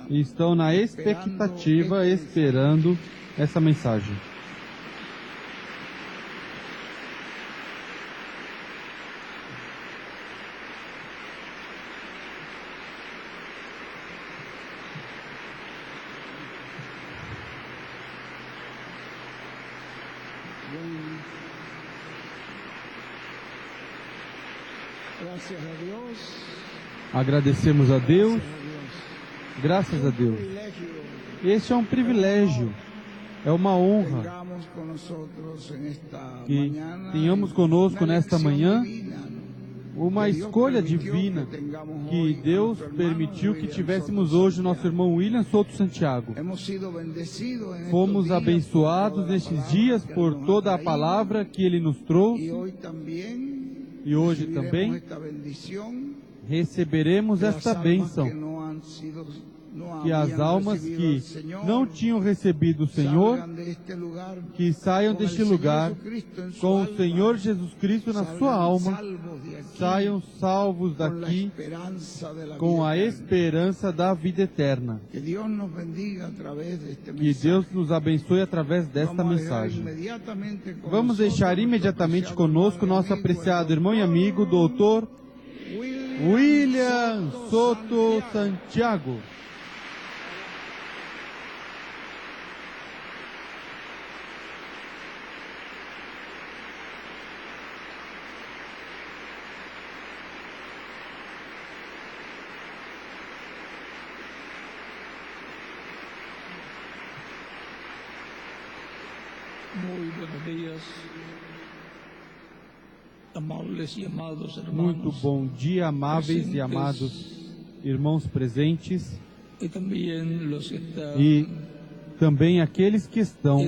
estão na expectativa, esperando essa mensagem. Agradecemos a Deus, graças a Deus. Este é um privilégio, é uma honra que tenhamos conosco nesta manhã uma escolha divina que Deus permitiu que tivéssemos hoje o nosso irmão William Souto Santiago. Fomos abençoados nestes dias por toda a palavra que ele nos trouxe e hoje também receberemos esta bênção, que as almas que não tinham recebido o Senhor, que saiam deste lugar com o Senhor Jesus Cristo na sua alma, saiam salvos daqui com a esperança da vida eterna. Que Deus nos abençoe através desta mensagem. Vamos deixar imediatamente conosco nosso apreciado irmão e amigo, doutor William Souto Santiago. Muito bom dia, amáveis e amados irmãos presentes e também aqueles que estão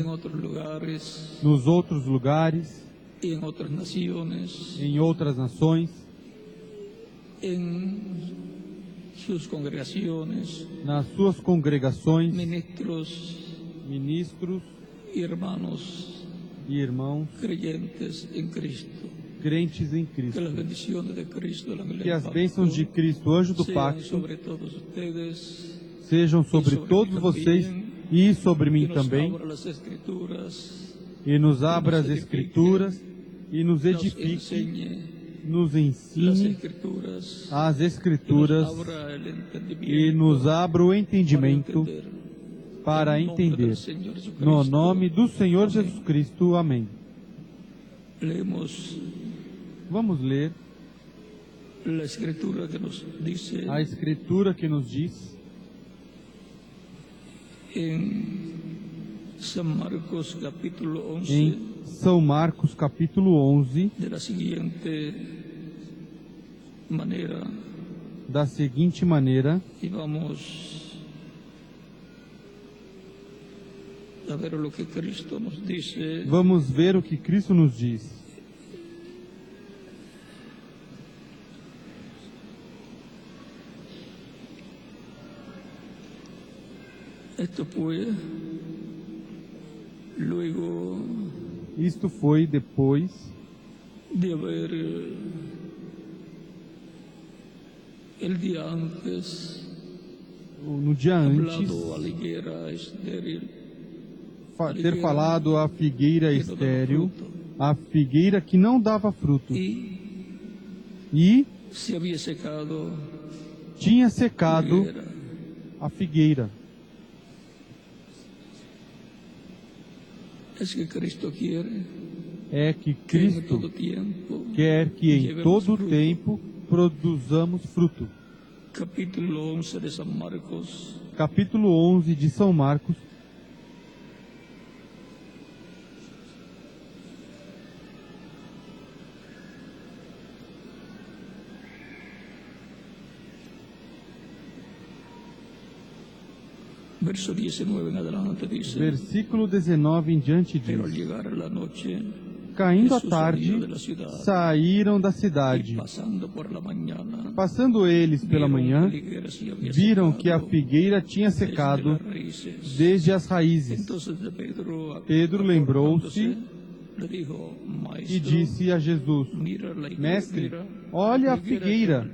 nos outros lugares, em outras nações, nas suas congregações, ministros e irmãos crentes em Cristo. Que as bênçãos de Cristo, anjo do pacto, sejam sobre todos vocês e sobre mim também, e nos abra as Escrituras e nos edifique, nos ensine as Escrituras e nos abra o entendimento para entender. No nome do Senhor Jesus Cristo. Amém. Vamos ler a Escritura que nos diz em São Marcos capítulo 11, da seguinte maneira, e vamos ver o que Cristo nos diz. Isto foi depois de haver no dia antes ter falado à figueira estéril, a figueira que não dava fruto, e tinha secado a figueira. É que Cristo quer que em todo o tempo produzamos fruto. Capítulo 11 de São Marcos. Versículo 19 em diante diz: Caindo a tarde, saíram da cidade. Passando eles pela manhã, viram que a figueira tinha secado desde as raízes. Pedro lembrou-se e disse a Jesus: Mestre, olha a figueira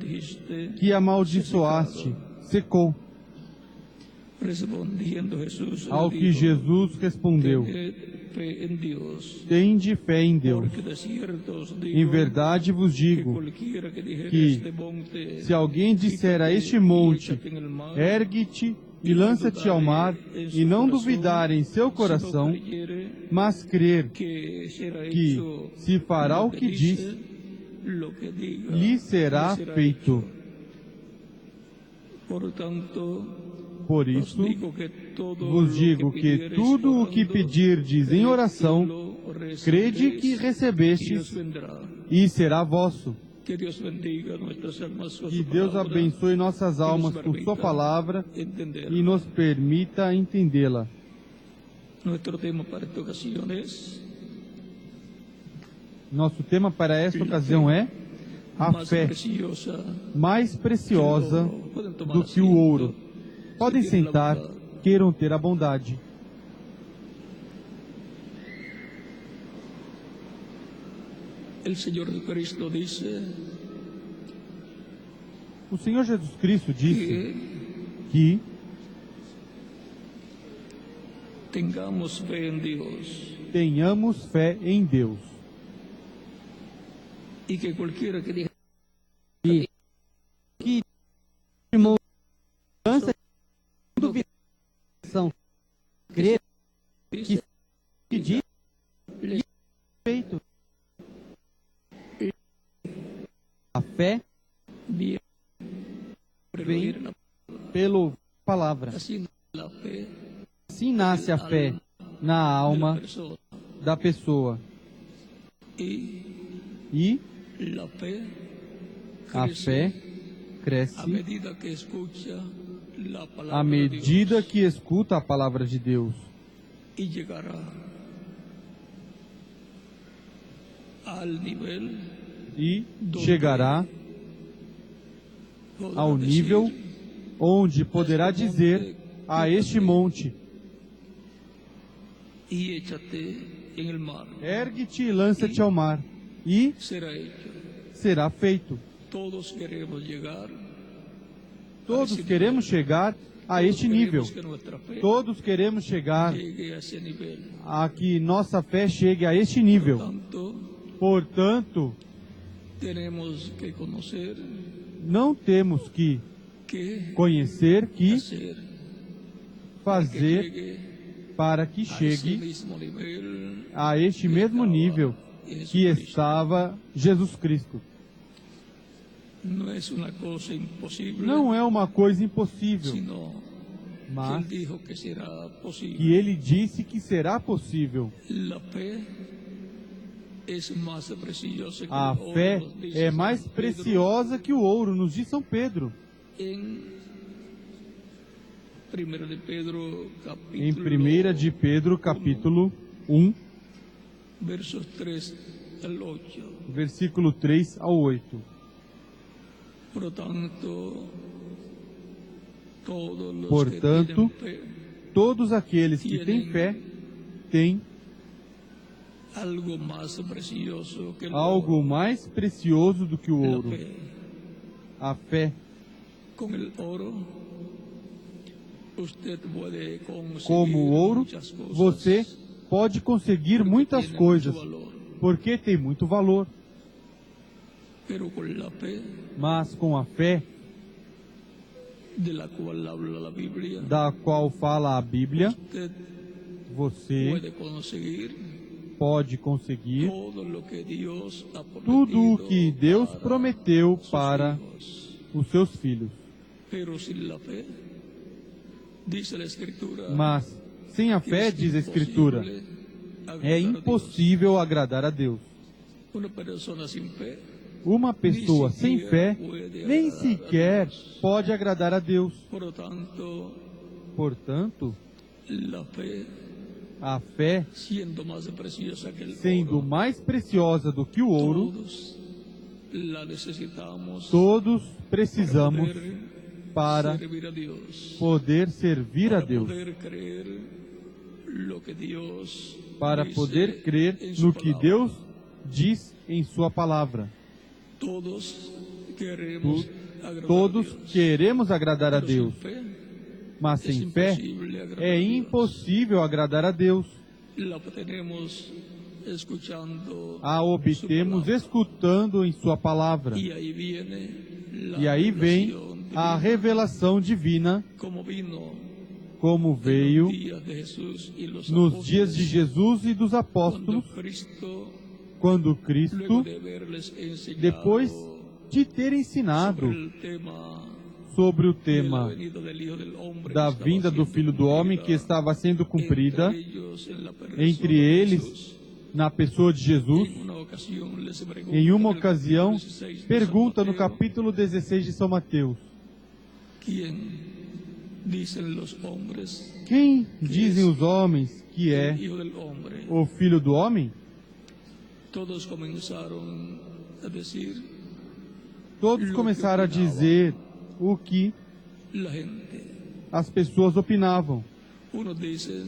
que amaldiçoaste, secou. Respondiendo Jesús, Ao que dijo, Jesus respondeu: "Tened fe en Dios, Tende fé em Deus. porque de cierto os Em digo verdade vos que digo cualquiera que dijere que, este monte, se alguém disser a este monte, ergue-te e lança-te ao mar, e não duvidar em seu coração, mas crer que será que hecho se fará lo o que diz, dice, lo que diga, lhe será feito. hecho. Por tanto, Por os isso, digo que todo vos lo digo que pidiereis tudo o que orando, pedirdes em oração, crede que Dios recebestes vendrá. e será vosso. Que Dios bendiga nuestras almas con Que su Deus palabra, abençoe nossas almas com sua palavra entenderla. e nos permita entendê-la. Nuestro tema para esta ocasión es Nosso tema para esta ocasião é a más fé, preciosa mais preciosa que el oro. Pueden tomar do que o asiento. ouro. Podem Se tienen la sentar, bondad. queiram ter a bondade. El Señor Jesucristo dice O Senhor Jesus Cristo disse que que tengamos fe en Dios tenhamos fé em Deus y que cualquiera que diga e que lança duvidação, crer que diz feito. A fé bien, vem pela palavra. así la fe Assim nasce a fé na de la alma persona da pessoa. y E la fe a crece fé a cresce medida que escucha la palabra à de medida Dios que escuta a palavra de Deus. y llegará al nivel E chegará ao nível onde poderá dizer a este monte: y échate en el mar, ergue-te e lança-te ao mar, e será hecho. será feito. Todos queremos llegar Todos queremos chegar a este nível. que nuestra fe Todos queremos chegar llegue a ese nivel. a que nossa fé chegue a este nível. Tanto Portanto, tenemos que conocer não temos que qué conhecer, que hacer fazer llegue para que a ese chegue mismo nivel a este mesmo nível que estava Jesus Cristo. no es una cosa imposible, Não é uma coisa impossível, sino que mas él dijo que será posible. que ele disse que será possível. La fe es más preciosa que A el oro, fé nos dice é San mais Pedro preciosa que o ouro, nos diz São Pedro. en 1 de Pedro Em capítulo 1 de Pedro, capítulo 1, versos 3 al 8. versículo 3 ao 8. Por tanto, todos los Portanto, que tienen fe, todos aqueles que têm fé têm algo más precioso que el algo oro, mais precioso do que o la ouro: fe. a fé. Con el oro, usted puede conseguir Como o ouro, muchas cosas, você pode conseguir porque muitas tiene coisas, mucho valor. porque tem muito valor. Pero con la fe, Mas com a fé, de la cual habla la Biblia, da qual fala a Bíblia, usted você puede conseguir pode conseguir todo lo que Dios ha tudo o prometido que Deus para prometeu sus para hijos. os seus filhos. Pero sin la fe, dice la Escritura, Mas sem a que fé, es diz a Escritura, imposible agradar é a Dios. impossível agradar a Deus. Una persona sin fe Uma pessoa sem fé nem agradar a sequer Deus. pode agradar a Deus. Por lo tanto, Portanto, la fe, a fé, siendo más preciosa que el sendo oro, mais preciosa do que o ouro, todos la necesitamos todos precisamos poder para servir a Dios, poder servir a para Deus, poder creer lo que Dios para dice poder crer en su no que palabra. Deus diz em sua palavra. Todos queremos agradar Todos a Dios. queremos agradar a Pero sin Deus, fe mas es sem fé imposible agradar é a Dios. impossível agradar a Deus. La obtenemos escuchando A su obtemos palabra. escutando em Sua palavra. Y ahí viene la E aí vem revelación a divina, revelação divina, como vino como en veio los días de Jesús y los nos dias de apóstoles, Jesus e dos cuando apóstolos, Cristo, quando luego Cristo, de haberles enseñado depois de ter ensinado sobre el tema sobre o de la tema venida del Hijo del Hombre da que estaba vinda do siendo Filho do Homem que cumplida estava sendo cumprida entre ellos en la persona entre de eles, Jesús. na pessoa de Jesus. En una ocasión les pregunta Em uma en el ocasião, capítulo 16 de pergunta San no Mateo, capítulo 16 de São Mateus: ¿quién dicen los hombres Quem dizem os homens que el é Hijo del Hombre? o Filho do Homem? Todos comenzaron a decir Todos começaram a dizer o que la gente. as pessoas opinavam. Unos dicen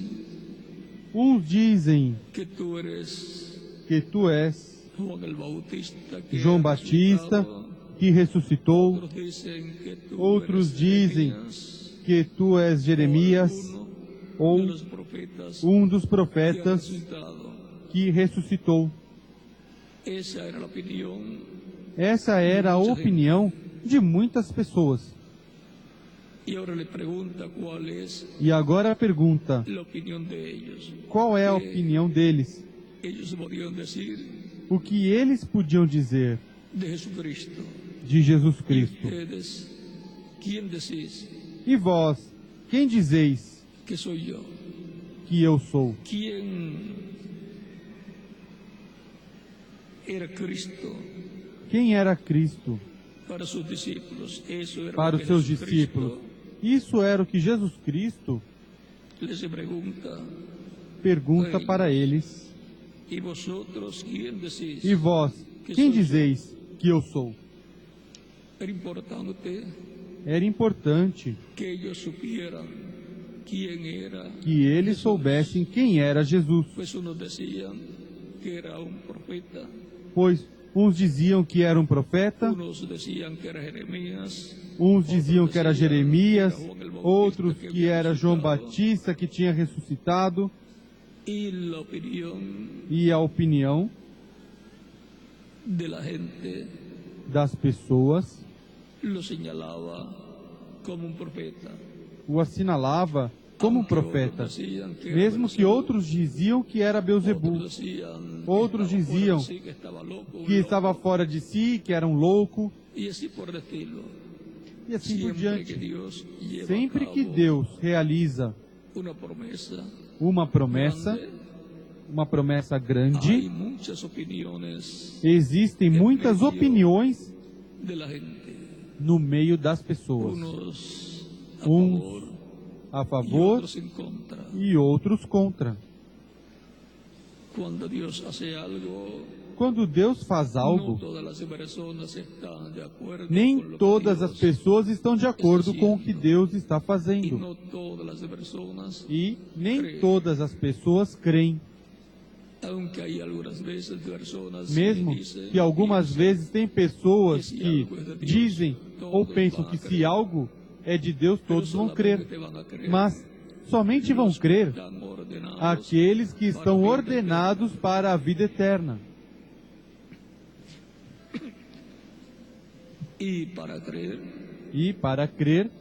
Uns dizem que tú eres que tu és Juan el Bautista, que João ha Batista, resucitado. que ressuscitou. Otros dicen que tú Outros eres dizem Jeremías, que tu és Jeremias o alguno ou de los profetas dos que ha profetas resucitado. que ressuscitou. Esa era la opinión. Essa era a opinião de muitas pessoas. Y ahora le pregunta cuál es E agora a pergunta: la opinión de ellos. qual é a opinião deles? Ellos podían decir O que eles podiam dizer de Jesucristo. de Jesus ¿Y Cristo? ustedes quién decís E vós, quem dizeis que soy yo? que eu sou? ¿Quién era Cristo Quem era Cristo para sus discípulos? Eso era para lo os que seus Jesucristo discípulos? Isso era o que Jesus Cristo les pregunta. pergunta para eles. ¿Y vosotros quién decís? E vós, quem dizeis que eu sou? Era importante Era importante que ellos supieran quién era. que eles soubessem quem era Jesus, Pues unos decían que era un profeta, pois uns diziam que era um profeta, unos decían que era Jeremías, uns diziam que era Jeremias, que era Juan el Bautista, outros que que había era João resucitado. Batista que tinha ressuscitado, Y la opinión e a opinião de la gente das pessoas lo señalaba como un profeta. o assinalava como um Aunque otros profeta, decían que era mesmo que Beelzebú, outros diziam que era Beuzebu, otros decían Outros que estaba fuera diziam de sí, que estaba loco, un que estava loco. fora de si, que era um louco, Y así por el estilo. e assim por Siempre que diante. Dios lleva Sempre a que cabo Deus realiza una promesa uma promessa hay grande, muchas opiniones existem muitas opiniões de la gente, no meio das pessoas, unos a Uns favor a y favor otros en contra. e outros contra. Cuando Dios hace algo, Quando Deus faz no algo, todas las personas están de acuerdo nem con lo que todas Dios as pessoas estão de acordo com o que Deus está y fazendo. no todas las personas, E nem todas as pessoas creem. aunque hay algunas veces personas Mesmo dicen, que algumas piensan vezes tem pessoas que dizem ou pensam que se algo é de Deus, pero todos vão crer. solamente van a creer Mas somente vão los que crer están ordenados aqueles que para estão a vida ordenados para a vida eterna. y para creer E para crer,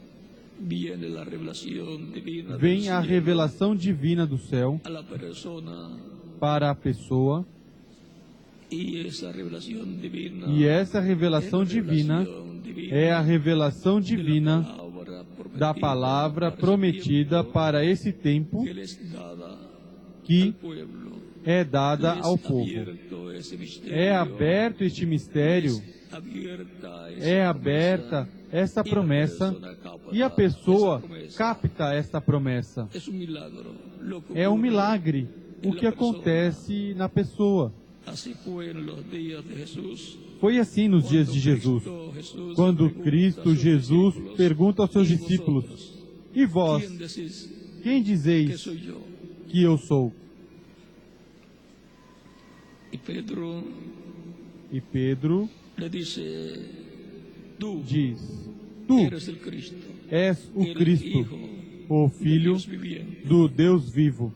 viene la revelación divina del vem a cielo revelação divina do céu a la persona, para a pessoa. y esa revelación divina E essa revelação divina é a revelação divina da palavra prometida para esse tempo que les dada que al pueblo. é dada Les ao povo. abierto esse mistério, É aberto este mistério, abierta essa é aberta essa promessa e a pessoa capta esta promessa. É um milagro. É um milagre o que acontece na pessoa. Assim foi nos dias de Jesus. Foi assim nos dias de Jesus, quando Cristo Jesus pergunta aos seus discípulos: E vós, quem que dizeis sou eu? que eu sou? E Pedro E Pedro le disse: tú diz: Tu eres el Cristo, és o el Cristo, Hijo o de Filho Dios viviente. do Deus vivo.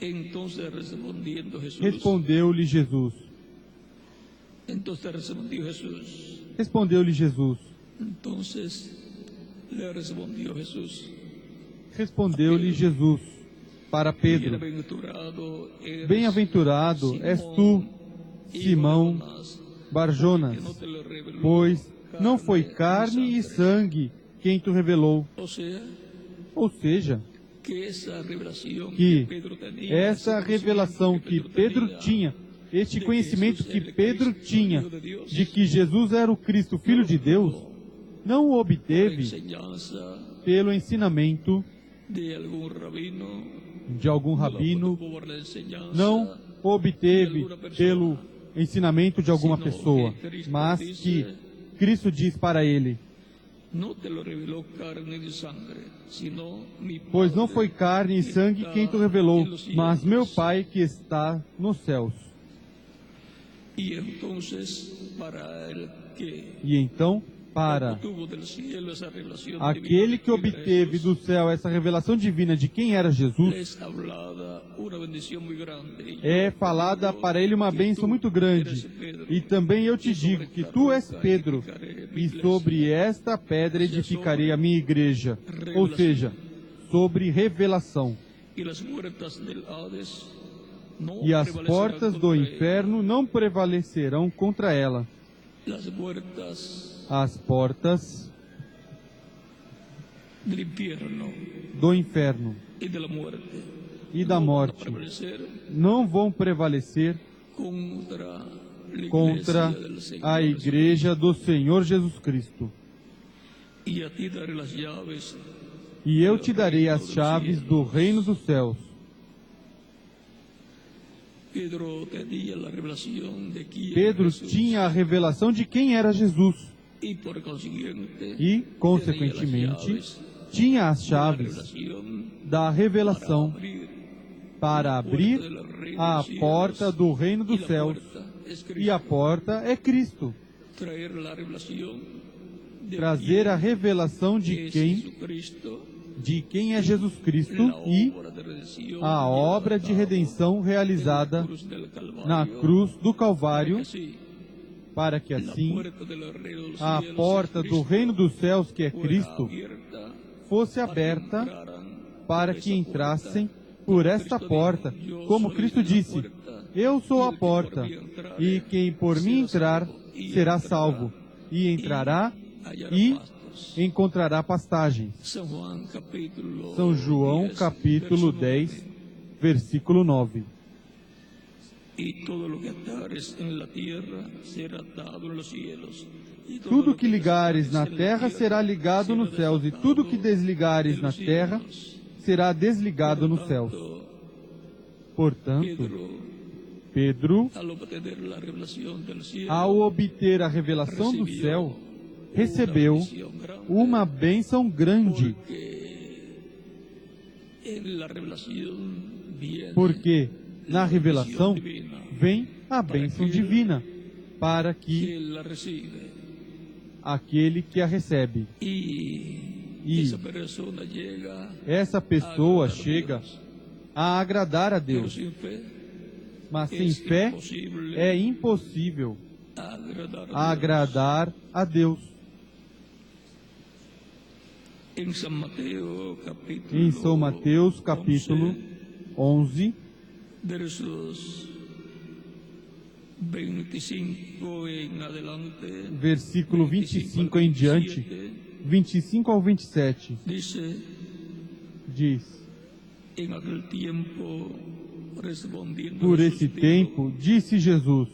Entonces respondiendo Jesús, Respondeu-lhe Jesus. entonces respondió Jesús, Respondeu-lhe Jesus. entonces le respondió Jesús, Respondeu-lhe Jesus para Pedro: bienaventurado eres, Bem-aventurado és tu, Simão Barjonas, que no te lo reveló pois não foi carne carne ni e sangre. sangue quem tu revelou. O sea, Ou seja, que esa revelación que Pedro tenía, essa ese revelação conocimiento que Pedro tenía, tinha, este de conhecimento Jesus que era o Pedro Cristo, tinha Filho de Deus, de que Jesus era o Cristo, Filho de Deus, não o por obteve enseñanza pelo ensinamento de algún rabino, de algum no lo rabino, obtuvo por la enseñanza não o obteve pelo ensinamento de alguma pessoa, mas que Cristo diz para ele: no te lo reveló carne ni sangre, sino mi Pois não Padre foi carne e que sangue está quem tu revelou, en los mas cielos. meu Pai que está nos céus. Y entonces para el que E então, para obtuvo del cielo esa revelación aquele que divina obteve do céu essa revelação divina de quem era Jesus, les hablada una bendición muy grande. é falada para ele uma bênção muito grande. E também eu te digo que tu és Pedro, e sobre esta pedra edificarei a minha igreja. Ou seja, sobre revelação. Y las puertas del Hades no E as prevalecerán portas do contra ella. inferno não prevalecerão contra ela. Las puertas As portas del infierno do inferno y de la muerte e da no van a morte prevalecer não vão prevalecer contra la contra iglesia del Señor a igreja do Senhor Jesus Cristo. y a ti daré las llaves. E eu te darei as chaves do reino dos céus. Pedro tenía la revelación de quién Pedro era Jesús, tinha a revelação de quem era Jesus y por consiguiente e, consequentemente, tinha as chaves da revelação para abrir a porta do reino dos céus. E a porta é Cristo. Trazer a revelação de quem é Jesus Cristo e a obra de redenção realizada na cruz do Calvário, para que assim a porta do reino dos céus, que é Cristo, fosse aberta para que entrassem por esta porta. Como Cristo disse: Eu sou a porta, e quem por mim entrar será salvo, e entrará e encontrará pastagens. São João capítulo 10, versículo 9. Tudo que ligares na terra será ligado nos céus, e tudo que desligares na terra será desligado nos céus. Portanto, Pedro, ao obter a revelação do céu, recebeu uma bênção grande, porque na revelação vem a bênção divina para que aquele que a recebe. E essa pessoa chega a agradar a Deus, mas sem fé é impossível agradar a Deus. Em São Mateus capítulo 11, versos 25 em adelante, versículo 25 em diante, 25 ao 27, diz: Por esse tempo, disse Jesus: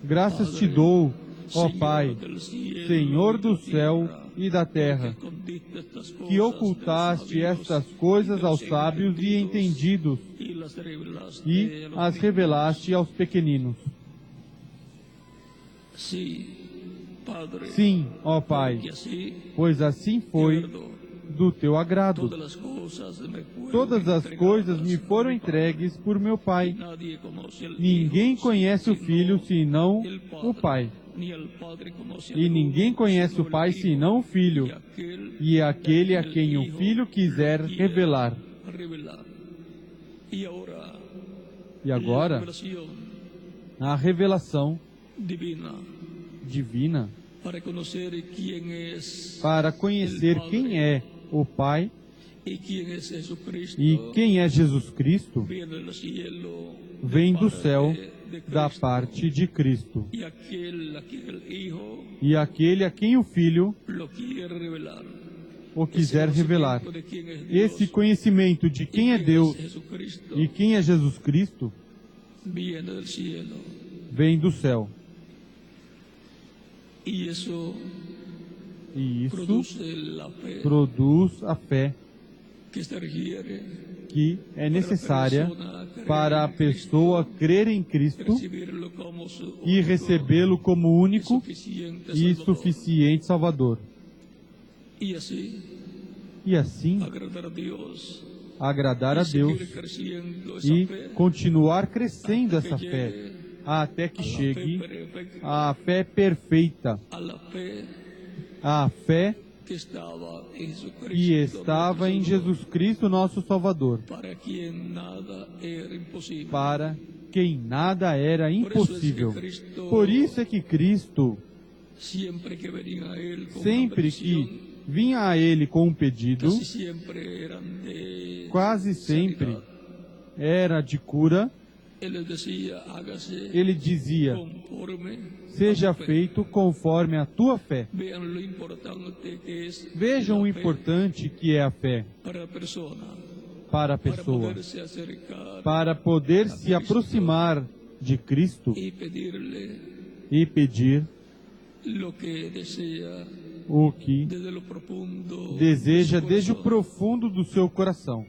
Graças te dou, ó Pai, Senhor do céu e da terra, que ocultaste estas coisas aos sábios e entendidos e as revelaste aos pequeninos. Sim, ó Pai, pois assim foi do teu agrado. Todas as coisas me foram entregues por meu Pai. Ninguém conhece o Filho senão o Pai. E ninguém conhece o Pai senão o Filho, e aquele a quem o Filho quiser revelar. E agora, a revelação divina para conhecer quem é o Pai e quem é Jesus Cristo, vem do céu, da parte de Cristo. E aquele a quem o Filho o quiser revelar. Esse conhecimento de quem é Deus e quem é Jesus Cristo vem do céu. E isso produz a fé que é necessária para a pessoa crer em Cristo e recebê-lo como único e suficiente Salvador. E assim, agradar a Deus e continuar crescendo essa fé até que chegue à fé perfeita, a fé que estava em Jesus Cristo, nosso Salvador, para quem nada era impossível. Por isso é que Cristo, sempre que vinha a Ele com um pedido, quase sempre era de cura. Ele dizia: seja feito conforme a tua fé. Vejam o importante que é a fé para a pessoa, para poder se aproximar de Cristo e pedir o que deseja desde o profundo do seu coração.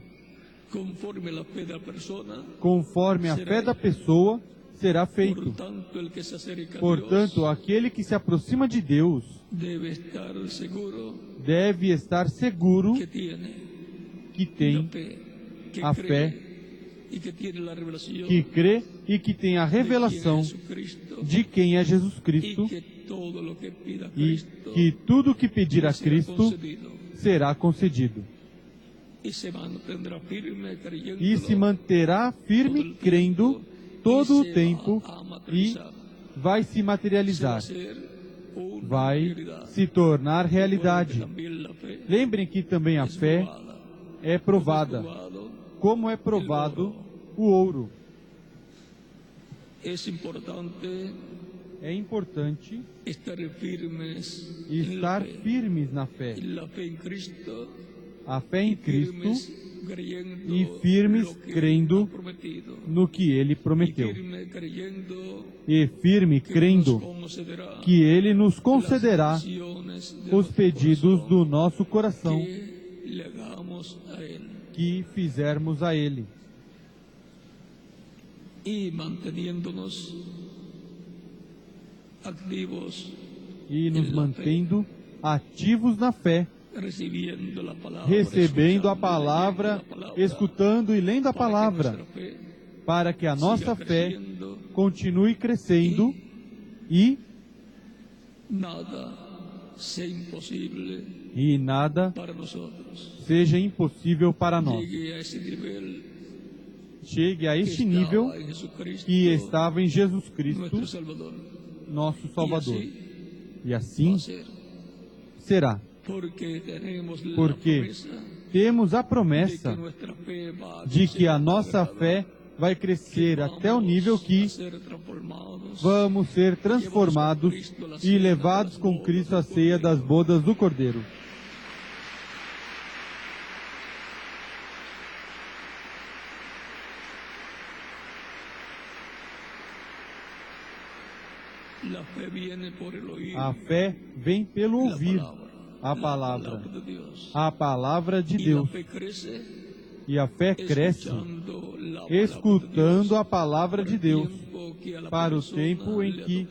Conforme a fé da pessoa será feito. Portanto, aquele que se aproxima de Deus deve estar seguro que tem a fé, que crê e que tem a revelação de quem é Jesus Cristo e que tudo o que pedir a Cristo será concedido. E se manterá firme crendo todo o tempo e vai se materializar, vai se tornar realidade. Lembrem que também a fé é provada, como é provado o ouro. É importante estar firmes na fé. A fé em Cristo e firmes crendo no que Ele prometeu. E firme crendo que Ele nos concederá os pedidos do nosso coração que fizermos a Ele. E nos mantendo ativos na fé, recebendo a palavra, escutando e lendo a palavra, para que a nossa fé continue crescendo e nada seja impossível para nós. Chegue a este nível que estava em Jesus Cristo, nosso Salvador. E assim será. Porque temos a promessa de que a nossa fé vai crescer até o nível que vamos ser transformados e levados com Cristo à ceia das bodas do Cordeiro. A fé vem pelo ouvir a palavra de Deus. E a fé cresce escutando a palavra de Deus para o tempo em que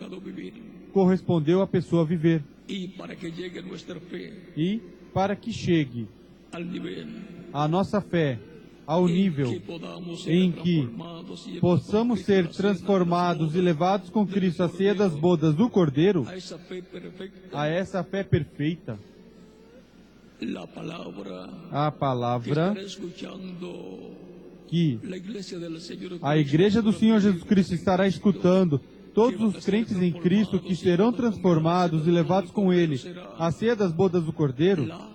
correspondeu a pessoa viver. E para que chegue al nivel a nossa fé ao nível que podamos ser em que transformados y possamos ser transformados e levados com Cristo à ceia das bodas do Cordeiro, a esa fe perfecta, a essa fé perfeita, la palabra a que palavra estará escuchando que la iglesia del Señor a Igreja do Senhor Jesus Cristo estará escutando, todos os crentes em Cristo que serão transformados e levados com Ele à ceia das bodas do Cordeiro, la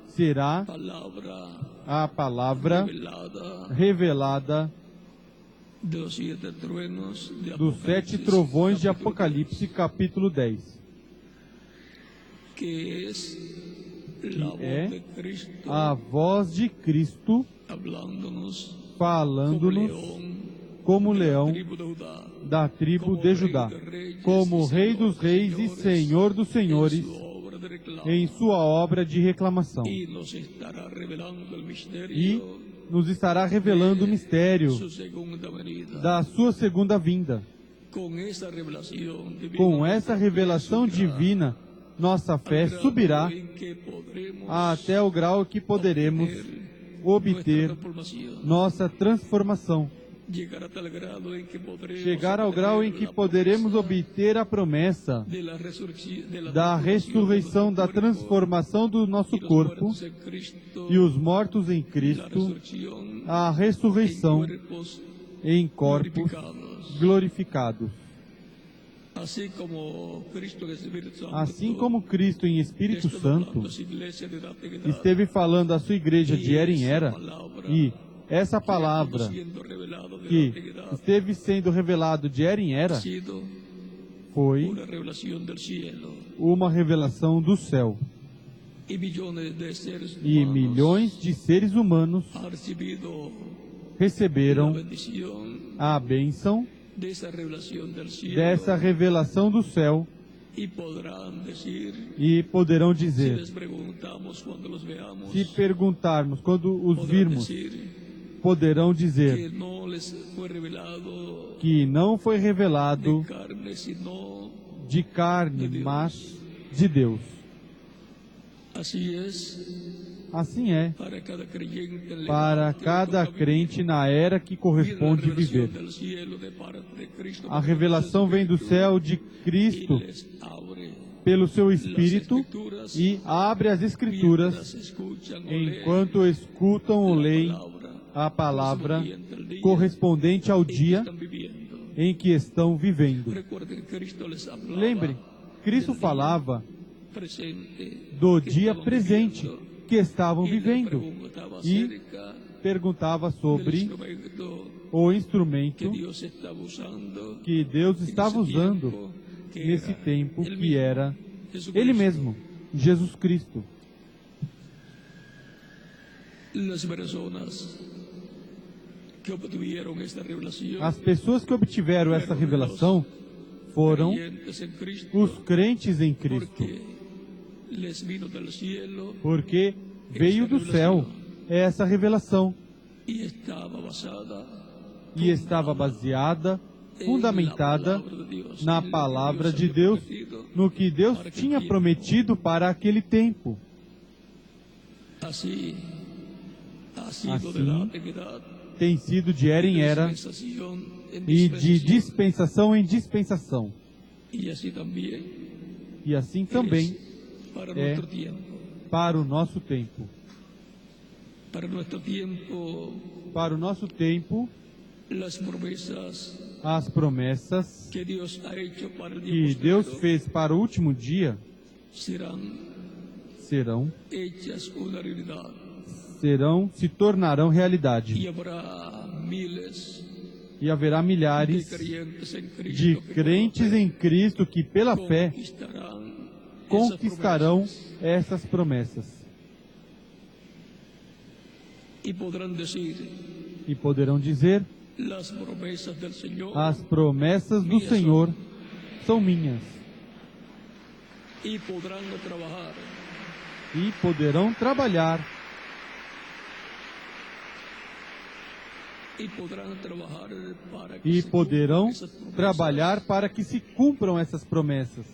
será palabra a palavra revelada revelada de los 7 truenos de dos 7 Apocalipsis, trovões de capítulo Apocalipse, capítulo 10, 10, que es la voz é de Cristo a voz de Cristo hablándonos como falando-nos león como de la leão tribu de Judá, da tribo de Judá, como Rei dos Reis e Senhor dos Senhores, su obra de reclamo, em sua obra de reclamação. y nos estará revelando el misterio E nos estará revelando o mistério su segunda venida. da sua segunda vinda. Con esa revelación divina, Com essa revelação divina, nossa fé subirá en que podremos até o grau que poderemos obter nuestra transformación, nossa transformação. llegar a tal grado en que podremos Chegar ao grau em que obtener la poderemos promesa obter a promessa de la resurrección, da ressurreição, da transformação do nosso corpo e os mortos em Cristo, a ressurreição em corpos glorificados. Assim como Cristo em Espírito Santo esteve falando à sua igreja de era em era, e essa palavra que esteve sendo revelado de era em era foi uma revelação do céu. E milhões de seres humanos receberam a bênção dessa revelação do céu e poderão dizer, se perguntarmos quando os virmos, poderão dizer que não foi revelado de carne, mas de Deus. Assim é para cada crente na era que corresponde viver. A revelação vem do céu de Cristo pelo seu Espírito e abre as Escrituras enquanto escutam ou leem a palavra correspondente ao dia em que estão vivendo. Lembre, Cristo falava do dia presente que estavam vivendo e perguntava sobre o instrumento que Deus estava usando nesse tempo, que era Ele mesmo, Jesus Cristo. As pessoas que obtiveram essa revelação foram os crentes em Cristo, porque veio do céu essa revelação e estava baseada, fundamentada na palavra de Deus, no que Deus tinha prometido para aquele tempo. Assim, tem sido de era em era e de dispensação em dispensação. E assim também é para o nosso tempo. Para o nosso tempo, as promessas que Deus fez para o último dia se tornarão realidade. E haverá milhares de crentes em Cristo que, pela fé, conquistarão essas promessas. E poderão dizer, as promessas do Senhor são minhas. E poderão trabalhar. E poderão trabalhar para que se cumpram essas promessas,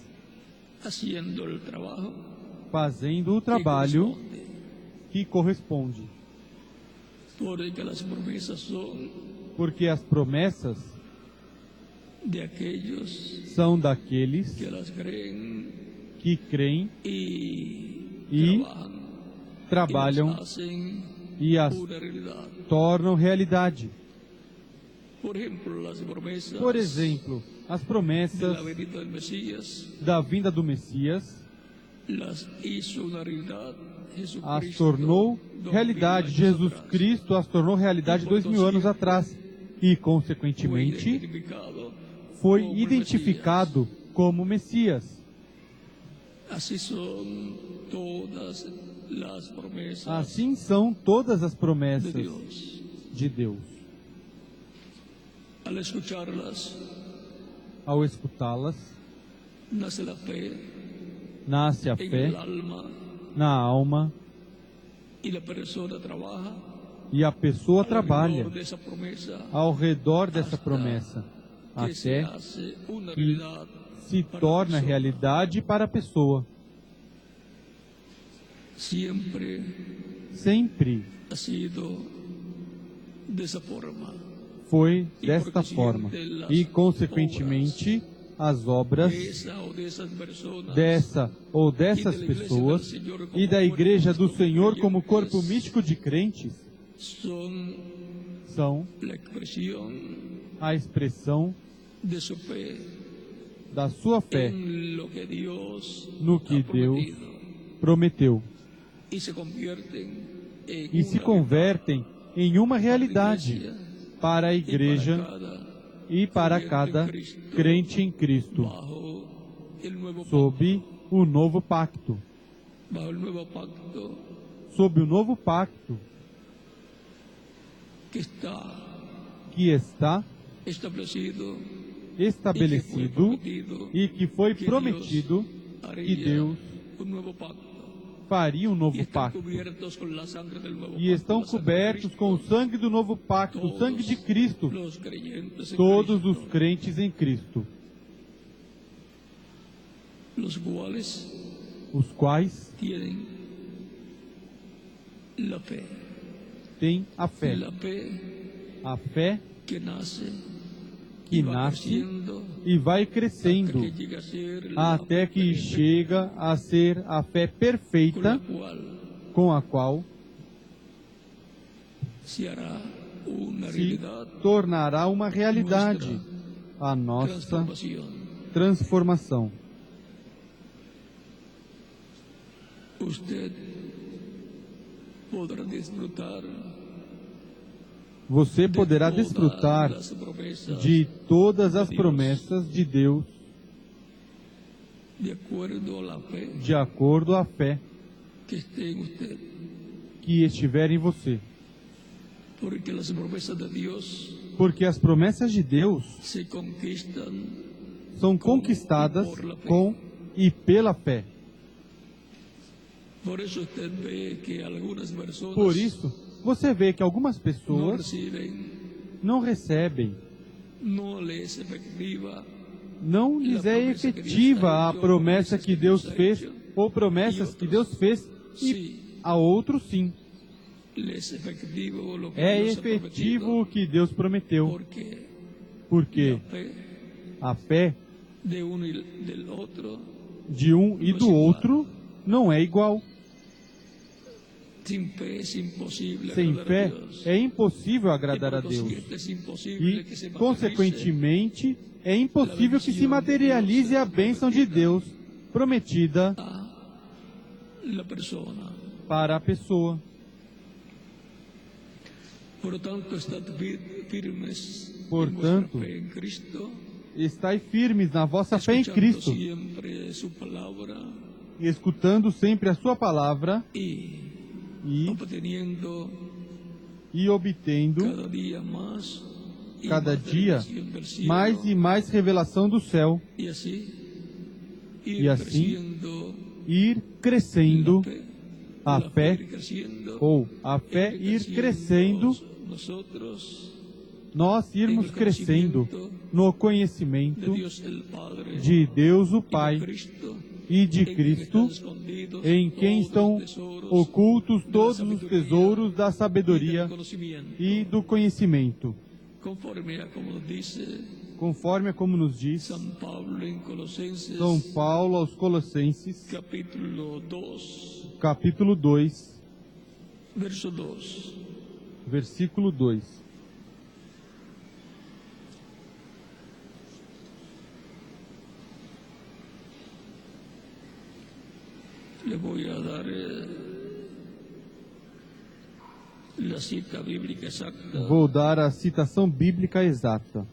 fazendo o trabalho que corresponde. Porque las promesas son Porque as promessas de aquellos são daqueles que las creen que creem y y trabajan trabalham y las hacen e as una realidad. tornam realidade. Por ejemplo, las promesas Por exemplo, as de promessas la venida del Mesías da vinda do Messias las hizo una realidad Jesucristo as tornou 2000 realidade. años Jesus atrás. Cristo as tornou realidade 2000 anos atrás. E, Fue consequentemente, identificado foi como identificado como Messias. Así son todas las promesas Assim são todas as de promessas Dios. de Deus. Al escucharlas, Ao escutá-las, nace la fe nasce a en fé el alma na alma y la persona trabaja e a pessoa alrededor trabalha de esa promesa ao redor dessa promessa, que se até hace una que realidad se para la torna persona. realidade para a pessoa. Siempre Sempre ha sido de esa forma. foi desta forma. E, consequentemente, as obras De esa o de esas personas dessa ou dessas pessoas e da Igreja do Senhor como corpo místico de crentes son são la expresión a expressão de su fe da sua fé en lo que Dios no que ha Deus prometido prometeu y se convierten en e se una convertem em uma realidade iglesia para a y Igreja para cada e para cada crente em Cristo, bajo el nuevo sob o novo pacto. bajo el nuevo pacto Sob o novo pacto que está que está establecido estabelecido e que foi prometido que Deus un nuevo pacto faria um y novo están pacto. cubiertos con la sangre del nuevo E pacto, estão la sangre de cobertos Cristo. com o sangue do novo pacto, o sangue de Cristo, Los creyentes en todos Cristo, os crentes em Cristo, los cuales os quais tienen la fe. têm a fé. A fé Que nace que y va nasce creciendo e vai hasta crescendo que llega a ser la até fe que perfecta, chega a ser a fé con la perfeita cual com a qual se hará una se realidad tornará uma realidade a nossa transformación. transformação. Usted podrá disfrutar Você poderá de desfrutar todas las promesas de todas as promessas de Deus de acuerdo a la fe de acordo à fé que esté en usted, que estiver em você. porque las promesas de Dios Porque as promessas de Deus se conquistan são conquistadas com e pela fé. Por eso usted ve que algunas personas Por isso, você vê que algumas no pessoas reciben, não recebem, no les efectiva não lhes é efetiva a promessa que Deus fez, ou promessas que Deus fez, e a outros sim. les efectivo lo que É Dios ha efetivo o que Deus prometeu, prometido, porque porque la fe a fé de uno y del otro de um e do outro não é igual. sin fe es imposible Sem agradar a fé Dios. é impossível Y agradar por a Deus. consiguiente es imposible E, que se materialice consequentemente, é impossível que se materialize a bênção de Deus prometida a la persona. para a pessoa. Por lo tanto, estad firmes Portanto, en vuestra fe en Cristo, Estai firmes na vossa fé em escuchando Cristo, siempre su palabra escutando sempre a sua palavra y e, obteniendo obtendo cada día más y cada más dia revelación del cielo, mais e mais revelação do céu, y así y así creciendo ir crescendo a la fé, ir creciendo, ou a fé ir crescendo, nosotros nós irmos crescendo no de conhecimento Dios el Padre de Deus o y de Pai Cristo e de Cristo, em quem estão ocultos todos os tesouros da sabedoria e do conhecimento. Conforme a como nos diz São Paulo aos Colossenses, capítulo 2, versículo 2. Le voy a dar la cita bíblica exacta. Vou dar a citação bíblica exata.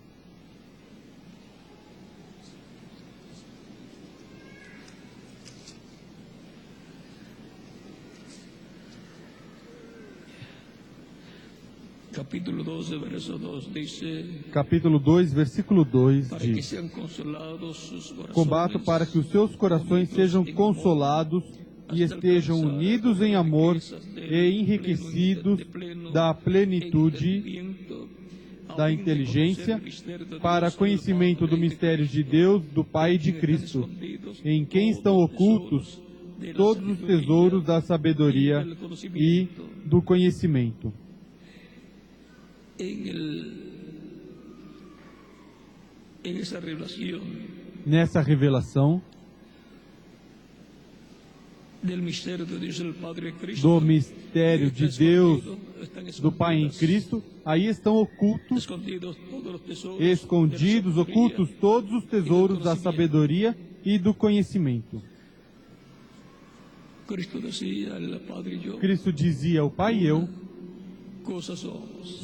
Capítulo 12, verso 2 dice: Capítulo 2, versículo 2 para que diz: sean consolados sus corazones, Combato para que os seus corações sejam consolados e estejam unidos em amor e enriquecidos da plenitude da inteligência para conhecimento do mistério de Deus, do Pai e de Cristo, em quem estão ocultos todos os tesouros da sabedoria e do conhecimento. Nessa revelação do mistério de Deus, do Pai em Cristo, aí estão ocultos, escondidos, ocultos todos os tesouros da sabedoria e do conhecimento. Cristo dizia, o Pai e eu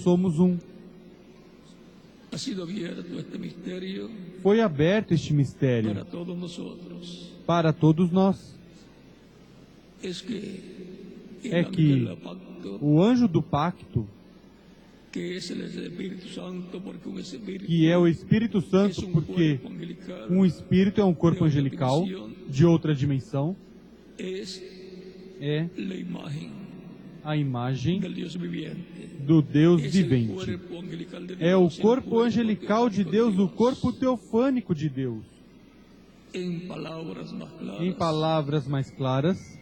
somos um. Foi aberto este mistério para todos nós. É que o anjo do pacto, que é o Espírito Santo, porque um espírito é um corpo angelical de outra dimensão, é a imagem do Deus vivente. É o corpo angelical de Deus, o corpo teofânico de Deus. Em palavras mais claras,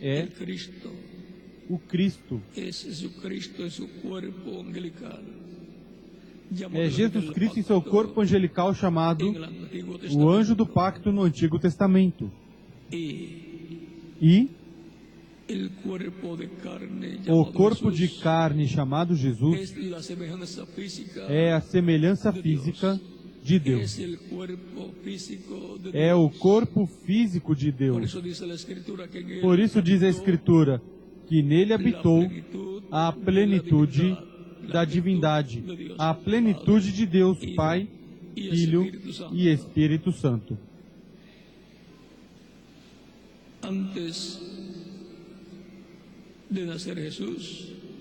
é o Cristo. É Jesus Cristo em seu corpo angelical chamado o anjo do pacto no Antigo Testamento. E o corpo de carne chamado Jesus é a semelhança física de Deus. É o corpo físico de Deus. Por isso diz a Escritura que nele habitou a plenitude da divindade, a plenitude de Deus, Pai, Filho e Espírito Santo.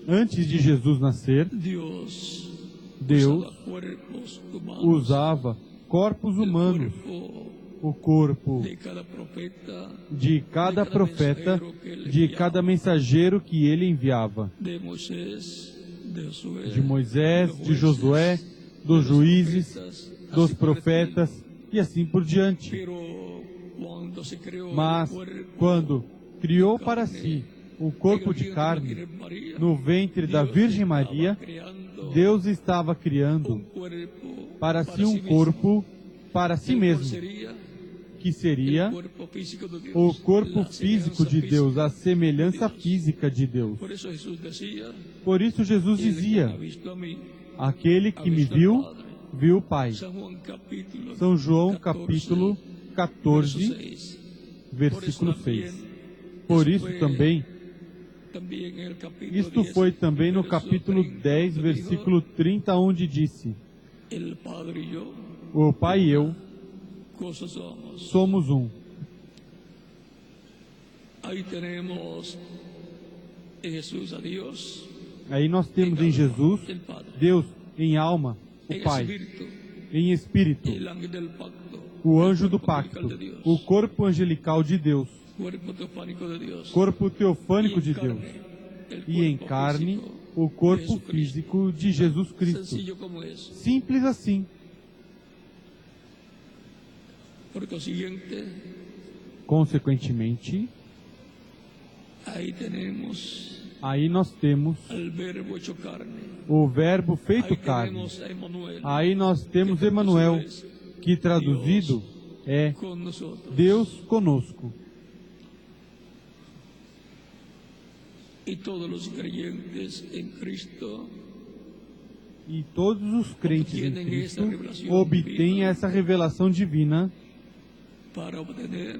Antes de Jesus nascer, Deus usava corpos humanos, o corpo de cada profeta, de cada mensageiro que ele enviava, de Moisés, de Josué, dos juízes, dos profetas e assim por diante. Mas quando criou para si o corpo de carne no ventre da Virgem Maria, Deus estava criando para si um corpo para si mesmo, que seria o corpo físico de Deus, a semelhança física de Deus. Por isso Jesus dizia, aquele que me viu, viu o Pai. São João capítulo 14, versículo 6. Por isso também, isto foi também no capítulo 10, versículo 30, onde disse, o Pai e eu somos um. Aí nós temos em Jesus, Deus em alma, o Pai, em espírito, o anjo do pacto, o corpo angelical de Deus, corpo teofânico de Deus, e em carne, o corpo físico de Jesus Cristo. Simples assim. Por consiguiente, Consequentemente, aí nós temos al verbo hecho carne. o verbo feito Ahí carne. tenemos a Emmanuel, Aí nós temos que Emanuel, traducido es que traduzido é con nosotros. Deus conosco. Y todos los creyentes en Cristo E todos os crentes em Cristo obtêm essa revelação divina para obtener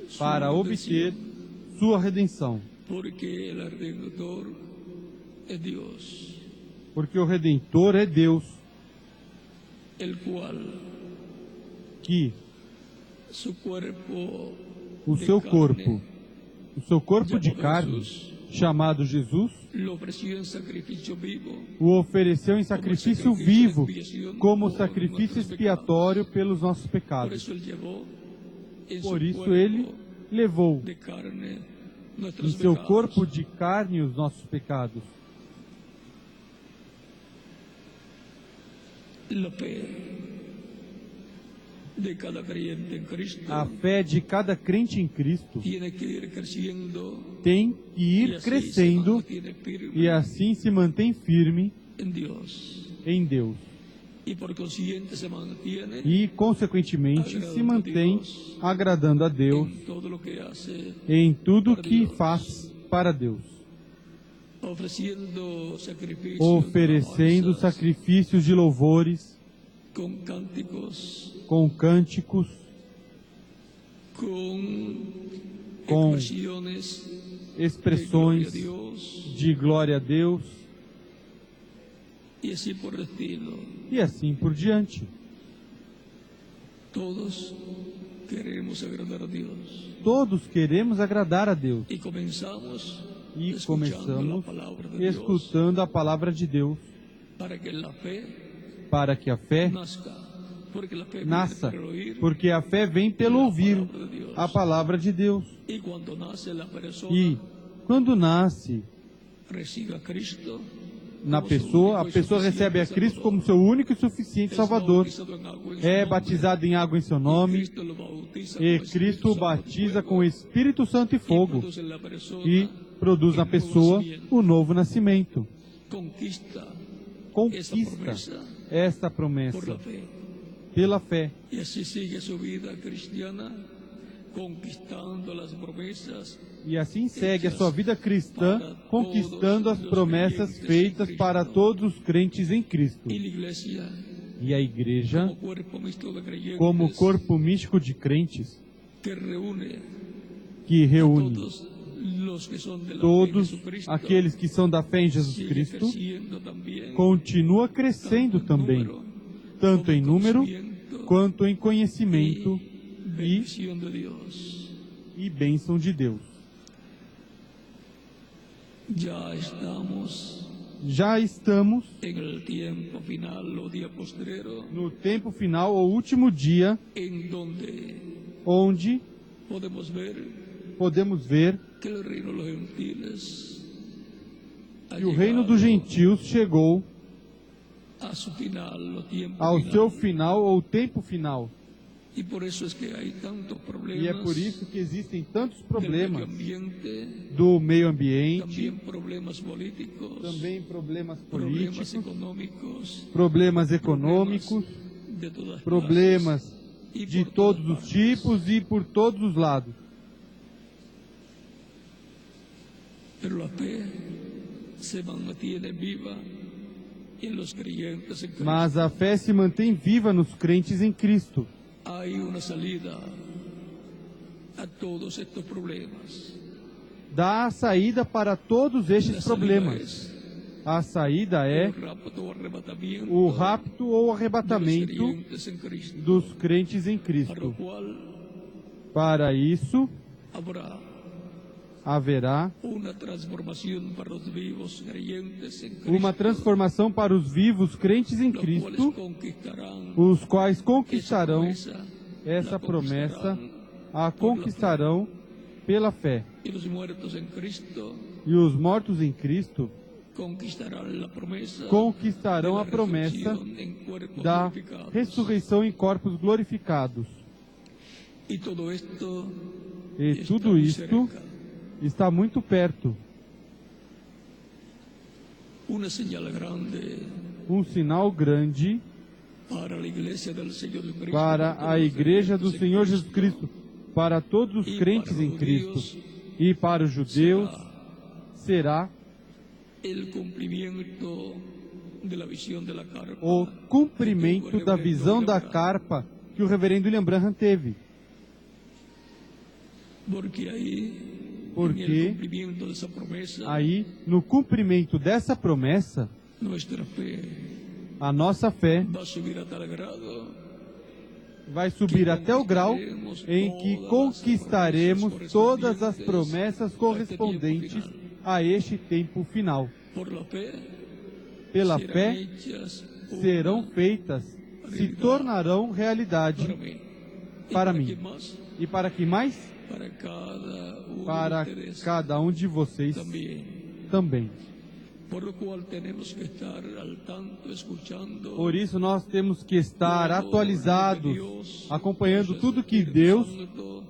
su para obter redención, sua redenção. porque el Redentor es Dios, Porque o Redentor é Deus, el cual que su cuerpo o de seu carne corpo de llamado carne, Jesús, chamado Jesus, lo ofreció en sacrificio vivo, o ofereceu em sacrifício vivo, como sacrifício expiatório pelos nossos por pecados. eso él llevó en Por su isso ele cuerpo levou de carne em nuestros seu pecados. corpo de carne os nossos pecados. La fe de cada creyente en Cristo A fé de cada crente em Cristo tiene que ir creciendo tem que y ir así se crescendo mantiene firme e assim se mantém firme en Dios, em Deus. y por consiguiente se mantiene E, consequentemente, se mantém agradando a Deus en todo lo que hace, em tudo que faz para Deus, ofreciendo sacrificios, oferecendo alabanzas, sacrifícios de louvores, con cánticos, com cânticos, con expresiones expressões de gloria a Dios, de glória a Deus y así por el estilo. e assim por diante. Todos queremos agradar a Dios. Todos queremos agradar a Deus Y comenzamos e escuchando começamos la palabra de Dios escutando a palavra de Deus para que la fe para que a fé nazca. Porque la fe nasça, viene por el oír, porque a fé vem pelo ouvir a palavra de Deus. y cuando nace la persona, E quando nasce recibe a Cristo na como su pessoa, a único y pessoa suficiente recebe a Cristo Salvador. como seu único e suficiente Es Salvador. bautizado en agua en su É nombre, batizado em água em seu y nome Cristo lo bautiza e con Espíritu Cristo o Santo y batiza fuego, com o Espírito Santo e y fogo produce en la persona e produz na el nuevo pessoa nacimiento. o novo nascimento. Conquista Conquista esta por la promessa fe. pela fé. Y así sigue su vida cristiana, conquistando las promesas E assim segue a sua vida cristã, conquistando as promessas feitas para todos os crentes em Cristo. y la iglesia E a igreja, como cuerpo mixto de creyentes como corpo místico de crentes, que reúne que a reúne todos los que son de la fe en todos Jesucristo, aqueles que são da fé em Jesus sigue Cristo, creciendo también, continua crescendo também, tanto em número quanto em conhecimento bendición de Dios. e bênção de Deus. Ya estamos Já estamos en el tiempo final o día postrero, no tempo final, o último dia, en donde onde podemos ver que el reino de los gentiles ha que o reino dos llegado gentios chegou a su final, o tiempo ao final. seu final ou tempo final. Y por eso es que hay tantos problemas E é por isso que existem tantos del problemas medio ambiente, do meio ambiente, también problemas políticos, também problemas problemas políticos, económicos, problemas econômicos, de todas problemas clases, y de por todos todas os partes. tipos e por todos os lados. Pero la fe se mantiene viva en los creyentes en Cristo. Mas a fé se mantém viva nos crentes em Cristo. Hay una salida a todos estos problemas. Dá a saída para todos estes La salida problemas. es A saída é el rapto o arrebatamiento o rapto ou de los arrebatamento creyentes en Cristo, dos crentes em para lo Cristo. cual Para isso, habrá haverá una transformación para los vivos creyentes en Cristo, uma transformação para os vivos crentes em los cuales Cristo, conquistarán os quais esa conquistarão promesa, essa la promessa, conquistarán, a conquistarão pela fé. y los muertos en Cristo E os mortos em Cristo conquistarán la promesa conquistarão de la a promessa resurrección en cuerpos da glorificados. ressurreição em corpos glorificados. Y todo esto E está tudo muy isto cerca. está muito perto. Una señal grande Um sinal grande para la iglesia del Señor Jesucristo, para para a los Igreja do creyentes en Senhor Jesus Cristo, para todos os e crentes para em os Cristo judeus, e para os judeus, será el cumplimiento de la visión de la carpa o cumprimento da visão da carpa que o reverendo William Branham teve. porque ahí, Porque en el cumplimiento de esa promesa, Aí, no cumprimento dessa promessa, nuestra fe a nossa fé va a subir a tal grado vai subir até o grau em que conquistaremos todas as promessas correspondentes a este tempo final. por la fe Pela serán fé hechas serão una feitas, se tornarão realidade para mí. ¿Y para mim. quién más? E para que mais? Para cada uno Para de ustedes cada um de vocês también. também. Por lo cual tenemos que estar al tanto, escuchando. Por isso nós temos que estar todo atualizados, lo que Dios, acompanhando por tudo que Espíritu Deus, Santo,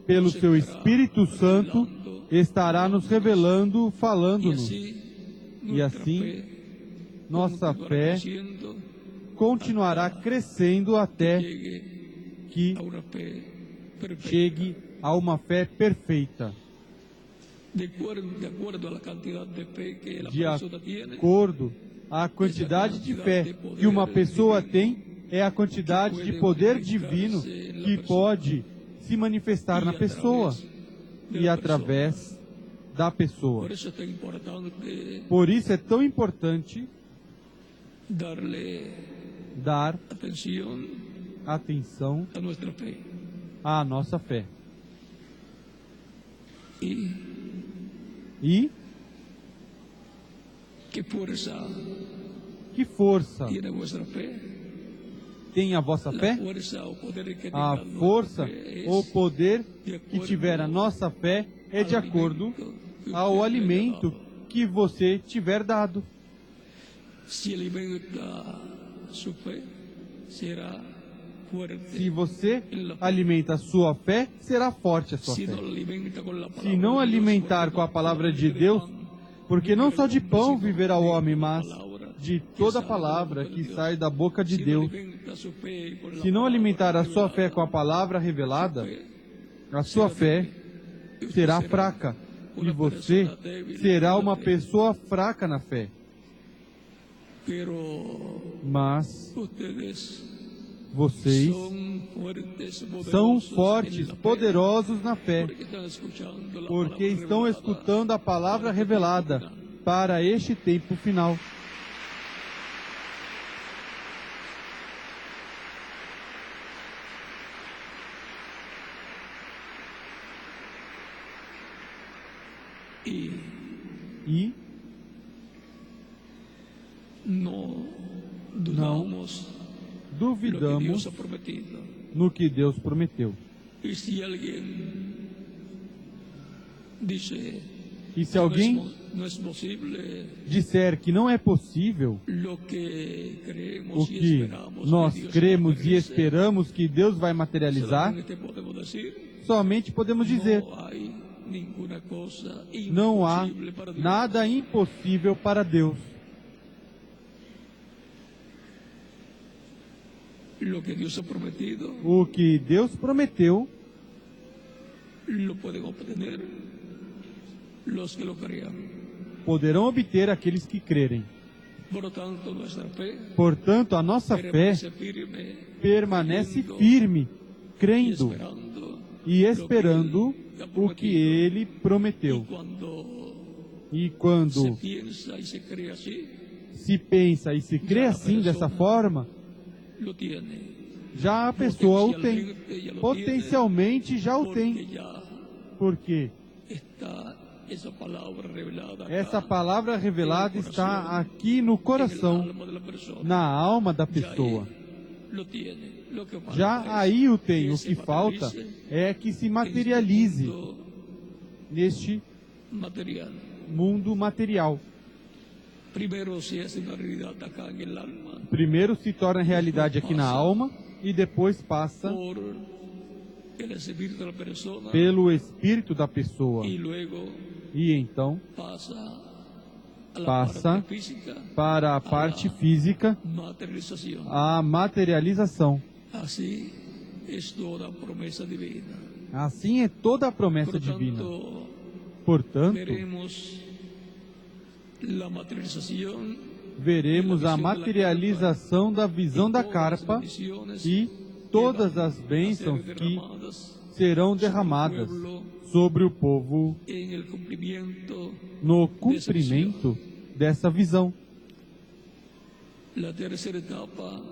pelo nos seu estará Espírito Santo, revelando, estará nos revelando, y falando-nos. así, E nuestra assim, fe nossa continuará fé creciendo continuará crescendo até llegue que a una fe perfecta. chegue a uma fé perfeita. De acuerdo a la cantidad de fe que la De persona tiene, acordo à quantidade de fé que uma pessoa tem, é a quantidade de poder divino que pode se manifestar na pessoa e através da pessoa. por eso es tan importante Por isso é tão importante darle dar atención atenção a nuestra fe. à nossa fé. Y E qué fuerza que força tiene vuestra fe. tem a vossa La fé? fuerza o poder que A tenga força nuestra fe ou es poder de que acuerdo tiver a nossa fé é de al acordo alimento que ao usted alimento haya dado. que você tiver dado. Si alimenta su fe, será fuerte. Se você alimenta a sua fé, será forte a sua Si fé. no alimenta con la Se palabra não de Dios, alimentar porque com a no palavra de solamente Deus, pan porque não só de vivirá el hombre, pão sino viverá o de homem, toda mas palabra de que toda sale da palavra boca de que Deus. sai da boca de Si no Deus. alimenta su fe con la Se não palabra alimentar a sua revelada, fé com a palavra revelada, fe a sua fé y usted será será fraca e una você persona débil será en la uma fe. pessoa fraca na fé. Pero Mas ustedes vocês son fuertes, são poderosos fortes, en la fe, poderosos na fé, porque están escuchando la porque palabra estão revelada escutando a palavra para este revelada tiempo final. para este tempo final. E no dudamos lo que Dios duvidamos ha prometido. no que Deus prometeu. Y si alguien dice E se alguém no es posible disser que não é possível lo que creemos o y que esperamos nós que Dios cremos e materialice, esperamos que Deus vai materializar, solamente podemos decir, somente podemos dizer: no hay ninguna cosa não há imposible para Dios. nada impossível para Deus. Lo que Dios ha prometido O que Deus prometeu, lo pueden obtener los que lo crean. poderão obter aqueles que crerem. Por lo tanto, nuestra fe Portanto, a nossa fé permanece firme, permanece creyendo firme, y crendo esperando e esperando lo o que que Ele prometeu. E quando se piensa y se cree así, se pensa e se crê assim, dessa forma, lo tiene. já a pessoa o tem. Potencialmente ya lo Potencialmente já o tiene, tem. porque ya Porque está esa palabra revelada acá, essa palavra revelada está aqui no en el coração, alma de la persona. na alma da Ya pessoa. ahí lo tiene. Lo que falta Já es aí o tem. que O se que falta materialice é que se en este materialize mundo neste material. mundo material. Primero se hace una realidad acá en el alma Primeiro se torna realidade aqui na alma e depois passa por el espíritu de la persona pelo espírito da pessoa. y luego E então pasa a la passa parte física, para a parte física, materialización. a materialização. Así es toda promesa divina. Assim é toda a promessa Por divina. tanto, Portanto, veremos la materialización veremos a materialização da visão da carpa e todas as bênçãos que serão derramadas sobre o povo en el cumplimiento. no cumprimento dessa visão. La tercera etapa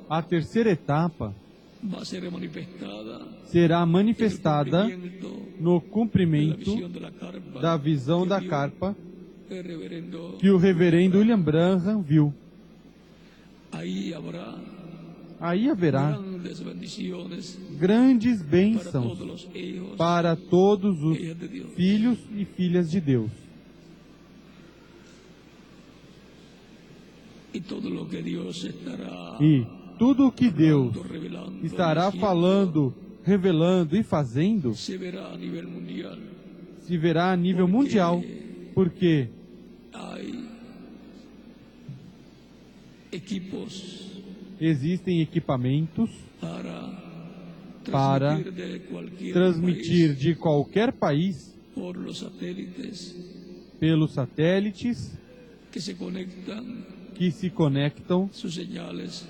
A terceira etapa va a ser manifestada será en el manifestada cumplimiento no de la cumprimento visión de la carpa da visão que da vio carpa el reverendo. que o reverendo William Branham viu. Ahí habrá Aí haverá grandes bendiciones grandes para bênçãos todos los hijos para todos os e hijas de Dios. filhos e filhas de Deus. Y todo lo que Dios estará E tudo o que Deus revelando, estará diciendo, falando, revelando e fazendo se verá a nivel mundial. se verá a nível mundial, porque Hay equipos existem equipamentos para para transmitir de cualquier transmitir país de qualquer país por los satélites pelos satélites que se conectan que se conectam sus señales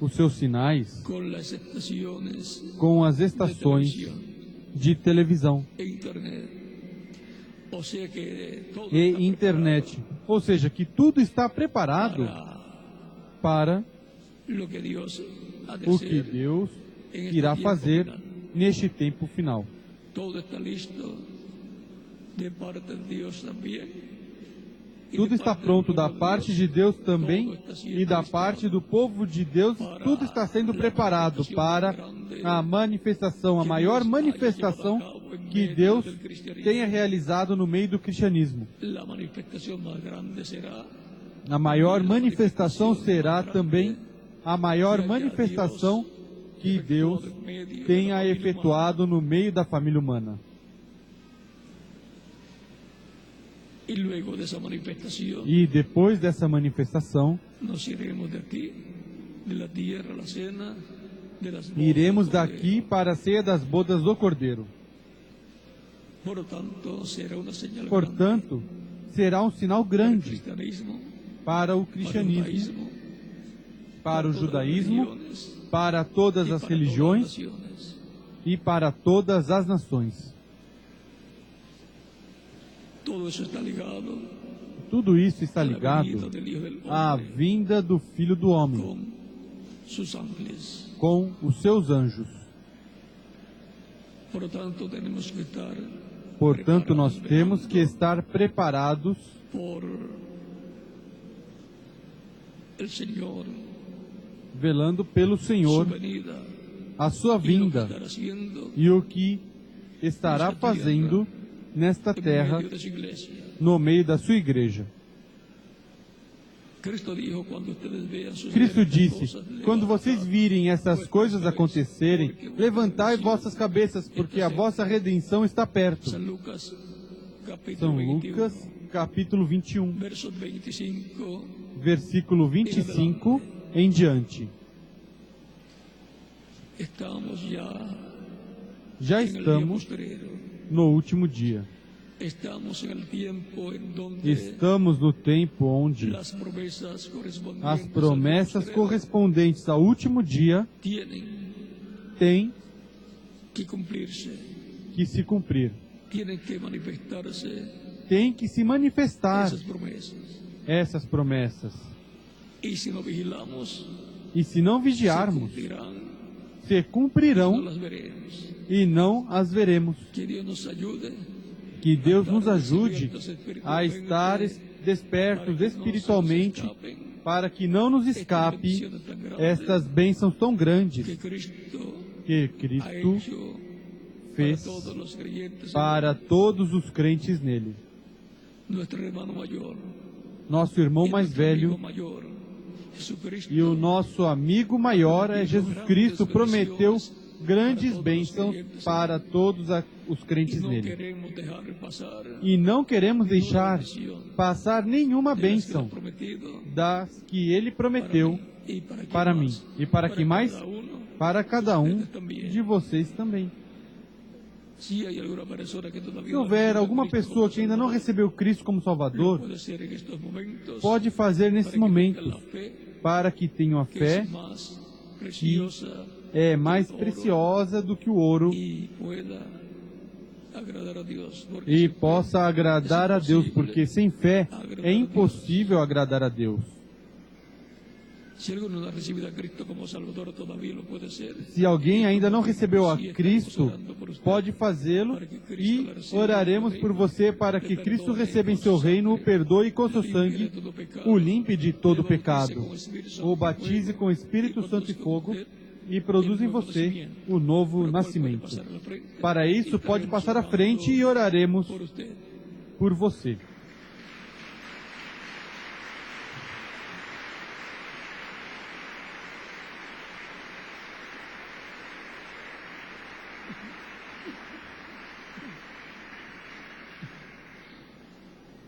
os seus sinais con las estaciones com as de estações televisión de televisão e internet. O sea que todo e está internet. Ou seja, que tudo está preparado preparado para para lo que Dios ha de o que hacer Deus en este irá tiempo fazer final. neste tempo final. Todo está listo de parte de Dios también. Y Tudo de está parte pronto del da pueblo parte de Deus todo também está siendo e da listado parte do povo de Deus, tudo está sendo preparado para a manifestação, a maior manifestação que Deus tenha realizado no meio do cristianismo. La manifestación más grande será A maior manifestação será também a maior manifestação que Deus tenha efetuado no meio da família humana. y luego de esa manifestación E depois dessa manifestação, nos iremos de aquí, de la tierra a la cena, de las bodas iremos del Cordero. daqui para a ceia das bodas do Cordeiro. Por lo tanto, será una señal Portanto, será um sinal grande grande para el cristianismo, para o para el cristianismo, judaísmo, para o todas las judaísmo, religiones para todas y as para religiões todas las naciones. e para todas as nações. Todo eso está ligado Tudo isso está a la venida ligado del Hijo del à Hombre vinda do Filho do Homem con sus ángeles. com os seus anjos. Por lo tanto, tenemos que estar Portanto, nós preparados, temos que velando estar preparados por el Señor, velando pelo su Senhor, venida, a sua y lo que vinda estará haciendo e o que estará fazendo nesta en terra medio de su iglesia. no meio da sua igreja. Cristo dijo, cuando ustedes vean sus Cristo diferentes disse: cosas, quando vocês levantad virem essas coisas acontecerem, levantai vossas cabeças, porque a vossa redenção está perto. San Lucas, capítulo São 21, Lucas, capítulo 21, versos 25. versículo 25 em diante. Estamos Já en el día estamos postrero. no último dia. Estamos en el tiempo en donde Estamos no tempo onde las promesas correspondientes as al día promessas postrero correspondentes ao último dia tienen têm que cumplirse, que se cumprir. tienen que manifestarse Tem que se manifestar esas promesas. essas promessas. Y si no vigilamos, E se não se vigiarmos, cumplirán, se no cumprirão las veremos. e não as veremos. Que Dios nos ayude Que Deus nos a estar ajude despiertos a espiritualmente, estar para despertos que no se nos espiritualmente, escapen para que não nos escape estas bênçãos tão grandes que Cristo que ha Cristo hecho fez para todos los creyentes. para todos os crentes nele. Nuestro hermano mayor, Nosso irmão y mais nuestro amigo velho mayor, Jesucristo, e o nosso amigo maior é Jesus Cristo, prometeu grandes bênçãos para todos os Y crentes no nele. queremos dejar pasar E não queremos deixar bendición passar nenhuma de las que bênção ha prometido das que ele prometeu y para, quien para mim más, e para quem mais, cada uno. para cada um Ustedes también. de vocês também. Si hay alguna persona que todavía Se no houver recibe a alguma Cristo pessoa como que ainda não Salvador, recebeu Cristo como lo Salvador, puede hacer en estos momentos pode fazer nesses para que tenga momentos la fe, para que tenham a que fé, es más preciosa é mais que el oro, preciosa do que o ouro, y pueda agradar a Dios, porque e sin fe possa agradar a es Deus, imposible porque sem fé é impossível agradar a Deus. Si alguno no ha recibido a Cristo como Salvador, todavía lo puede hacer. Se alguém ainda não recebeu a Cristo, pode fazê-lo e oraremos por você para que Cristo receba em seu reino, o perdoe e com seu sangue o limpe de todo pecado, o batize com o Espírito Santo e fogo e produza em você o novo nascimento. Para isso, pode passar à frente e oraremos por usted. por você.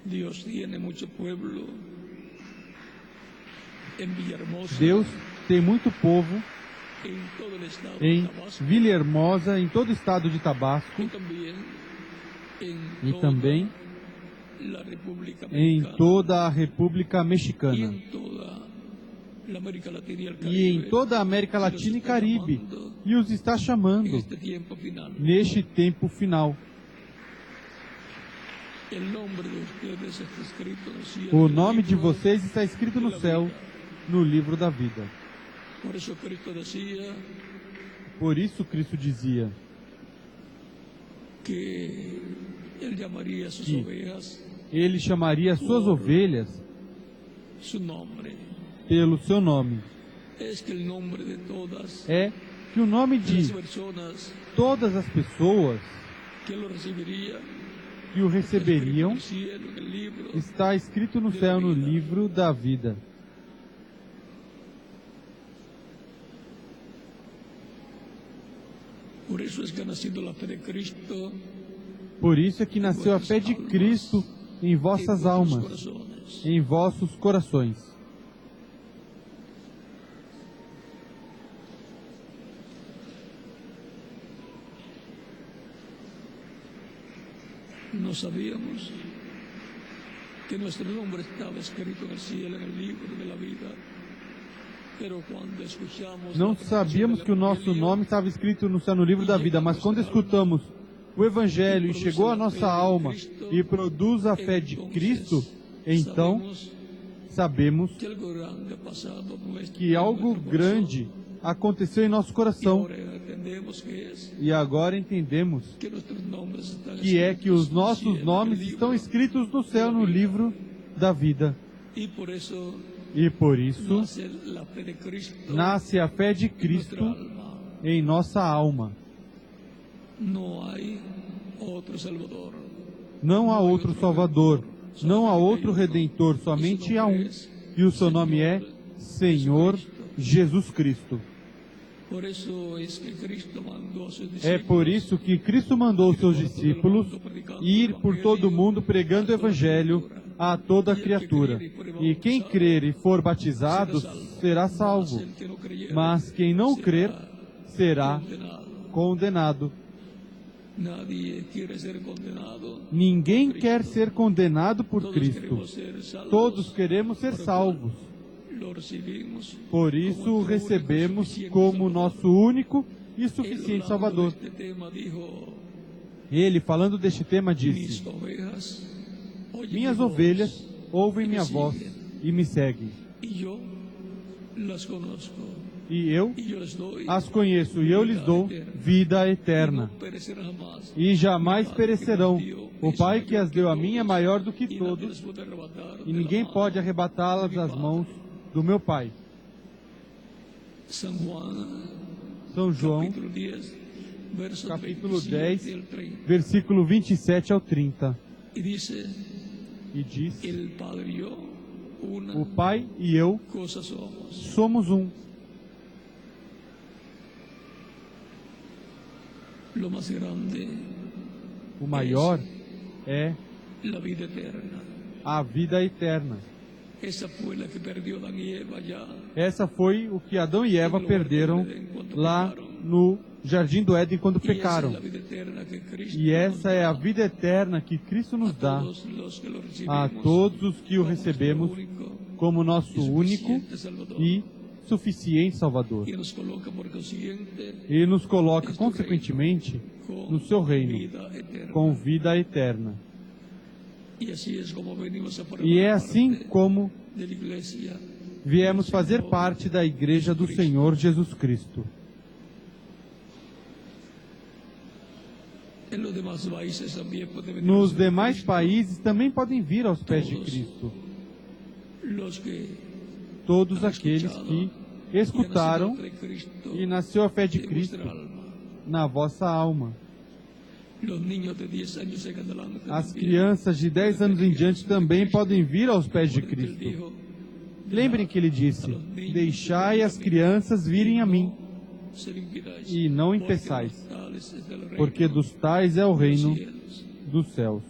Dios tiene mucho pueblo en Villahermosa, Deus tem muito povo en todo el estado em de Tabasco, Villahermosa, em todo o estado de Tabasco, y también en e toda também la República em Mexicana, toda a República y Mexicana en toda la América Latina y el e Caribe, em toda a América Latina e Caribe, e os está en chamando este tiempo final. neste tempo final. El nombre de ustedes está escrito en el cielo, O en el nome de libro. vocês está escrito no céu, no livro da vida. Por eso Cristo decía Por isso Cristo dizia que Él llamaría a sus Que ovejas ele chamaria suas ovelhas su nombre. pelo seu nome. Es que el nombre de todas É que o nome las de personas todas as pessoas que lo recibiría que o receberiam en el cielo, en el libro. está escrito no céu, no livro da vida. Por eso es que ha nacido la fe de Cristo Por isso é que nasceu a fé de Cristo em en vossas vuestros almas, corazones. em vossos corações. No sabíamos que nuestro nombre estaba escrito en el cielo, en el libro de la vida. Pero cuando escuchamos Não la predicación sabíamos del que o nosso Evangelio, nome estava escrito no céu, no livro da vida, mas quando escutamos o Evangelho e chegou à nossa alma e produz a fé de Cristo, então sabemos que algo grande ha pasado nuestro, que algo nuestro corazón. grande aconteceu em nosso Y coração. ahora entendemos que es E agora entendemos que nuestros nombres están que é que os escritos en el nossos cielo, nomes en el estão libro. escritos no céu, no livro da vida. Y por eso E por isso nace la fe de Cristo nasce a fé de en nuestra Cristo alma. em nossa alma. No hay otro Salvador. Não há outro Salvador, não há outro Redentor, somente há um. E o seu nome é Senhor Jesus Cristo. Por eso es que Cristo mandó a sus É por isso que Cristo mandou os seus discípulos ir por todo o mundo pregando o Evangelho a toda criatura. E quem crer e for batizado será salvo, mas quem não crer será condenado. Nadie quiere ser condenado. Ninguém quer ser condenado por Todos Cristo. queremos ser salvos. Todos queremos ser salvos. Lo recibimos Por como isso tu o único recebemos suficiente como Salvador. nosso único e Él, suficiente hablando Salvador. de este tema, dijo, Ele, falando deste tema, mis disse: ovejas oyen Minhas mi voz, ovelhas ouvem minha voz e me seguem. y yo las conozco, E eu y yo les doy as conheço e eu lhes dou vida y eterna. no perecerán jamás. E jamais Mi Padre perecerão. que me dio O es Pai mayor que as deu a mim é todos, maior do que y nadie todos, las puede arrebatar e de la ninguém mano pode arrebatá-las de mi das Padre. mãos do meu Pai. San Juan, São João, capítulo 10, verso capítulo 37 10, al 30. versículo 27 ao 30. Y dice, E diz: el Padre y yo, una O Pai e eu cosa somos. somos um. Lo más grande O maior é la vida eterna. a vida eterna. Esa fue la que perdió Adán y Eva ya. Essa foi o que Adão e Eva perderam lá no Jardim do Éden quando Y esa es pecaram. la vida eterna que Cristo E essa nos é a da vida eterna que Cristo nos a dá todos los que lo a recibimos todos os que o como recebemos nuestro único como nosso y único suficiente Salvador. e suficiente Salvador. Y nos coloca por consiguiente E nos coloca, consequentemente, no seu reino, vida eterna. com vida eterna. Y así es como venimos a formar E é assim parte como de la iglesia. viemos fazer parte da Igreja do Senhor Jesus Cristo. En los demás países también puede venir Nos a demais Cristo. países também podem vir aos pés de Cristo. Los que Todos aqueles que escutaram de Cristo e nasceu a fé de en Cristo vuestra alma. na vossa alma. Los niños de 10 años en adelante As también. crianças de 10 anos em diante também podem vir aos pés de Porque él Cristo. dijo, Lembrem que ele disse: deixai as crianças virem a mim, se le impidáis, e não porque impeçais, los tales es del reino porque dos tais é o de los reino cielos. dos céus.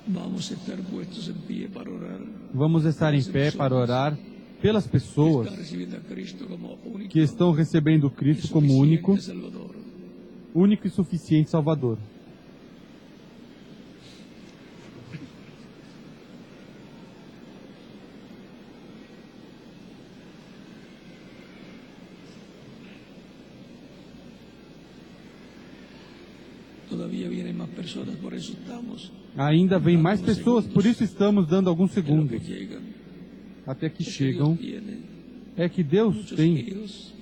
Vamos a estar puestos en pie para orar. Vamos estar em pé para orar pelas pessoas Están recibiendo a Cristo como único que estão recebendo Cristo como suficiente único, Salvador. único e suficiente Salvador. Todavía vienen más personas, por eso estamos. Ainda vem mais pessoas, por isso estamos dando alguns En lo que segundos llegan, até que es que chegam. Dios tiene É que Deus muchos tem hijos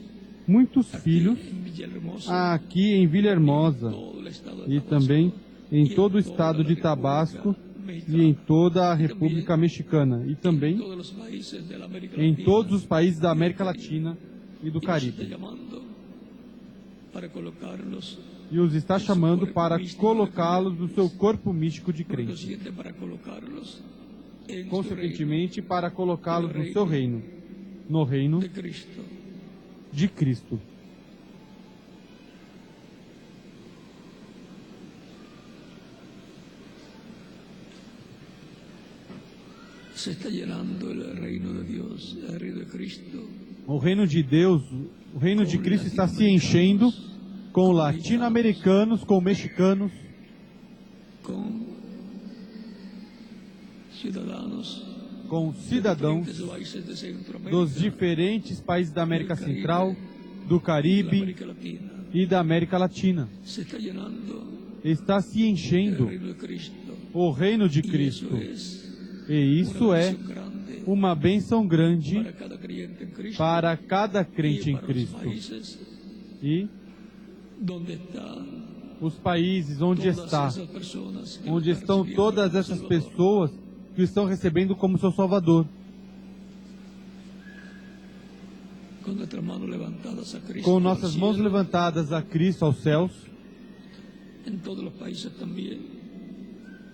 muitos aquí filhos en Villahermosa, aqui em Vila Hermosa todo el estado de e Tabasco, também em y todo o toda estado la de República Tabasco Mexicana, e em toda a República Mexicana e en também todos los países de la América em Latina, todos os países da América Latina e do y nos está Caribe. llamando para colocarlos, E os está chamando para colocá-los no seu corpo místico de por crente. consiguiente, para colocarlos en su reino Consequentemente, para colocá-los no seu reino, no reino de Cristo. de Cristo. Se está llenando el reino de Dios, el reino de Cristo, O reino de Deus, o reino de Cristo está se enchendo com latino-americanos, com mexicanos, con ciudadanos com cidadãos de países de Centroamérica, dos diferentes países da América Central, do de la Caribe América Latina. e da América Latina. Se está llenando Está se el enchendo reino de Cristo. o reino de Y eso Cristo. es E isso una é bendición grande uma bênção grande para cada creyente en Cristo para cada y crente em para los Cristo. países E donde están os países onde todas está, esas personas que onde lo están estão recibiendo todas como essas Salvador. pessoas que estão recebendo como seu Salvador. Con nuestras manos levantadas a Cristo, Com al nossas mãos cielo, levantadas a Cristo aos céus en todos los países también.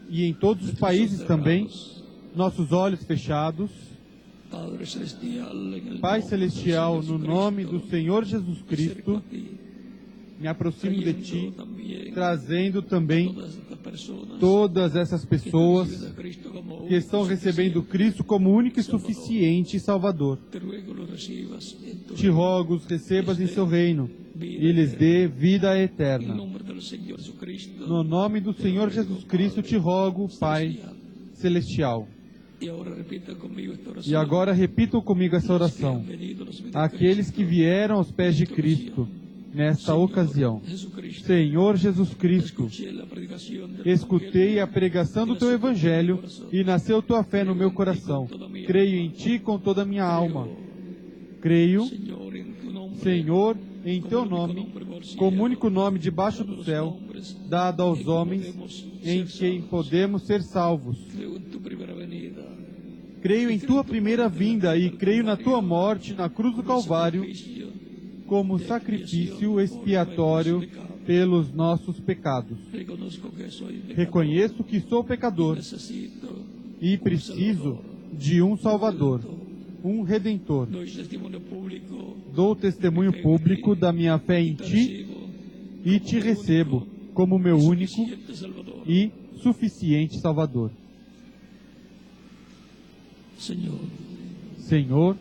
e em todos os países também, nossos olhos fechados. Padre Celestial, en el Pai nombre Celestial, del no Señor nome Jesucristo, do Senhor Jesus me acerco Cristo, a ti, me aproximo de trayendo Ti, también trazendo também todas estas personas todas essas que están pessoas recibiendo a Cristo como que estão único recebendo suficiente. Cristo como único e suficiente Salvador. Te ruego lo recibas en tu Te reino. rogo, os recebas em seu reino e lhes dê vida En eterna. nombre del Señor Jesucristo. No nome do Senhor Jesus Cristo te rogo, Pai Celestial. Y ahora repita conmigo esta oración. E agora repitam comigo essa Los que oração. han venido, los que Aqueles que vieram aos pés de Cristo nesta ocasião. Jesucristo, Senhor Jesus Cristo, escuché la predicación del escutei a Evangelio pregação do Teu Evangelho e nasceu Tua fé no meu coração. Creio em Ti com toda a minha alma. Creio, Señor, en tu nombre, Senhor, em Teu nome, como único nome debaixo do céu, dado aos homens, em quem podemos ser salvos. creo en tu primera venida, Creio em Tua primeira vinda e creio na Tua morte na cruz do Calvário sacrificio como sacrifício expiatório pelos nossos pecados. reconozco que soy pecador, Reconheço que sou pecador necesito e preciso de um Salvador. um Redentor. Doy testimonio público Dou testemunho público da minha fé em Ti e Te recebo como meu único suficiente Salvador. e suficiente Salvador. Señor, Senhor,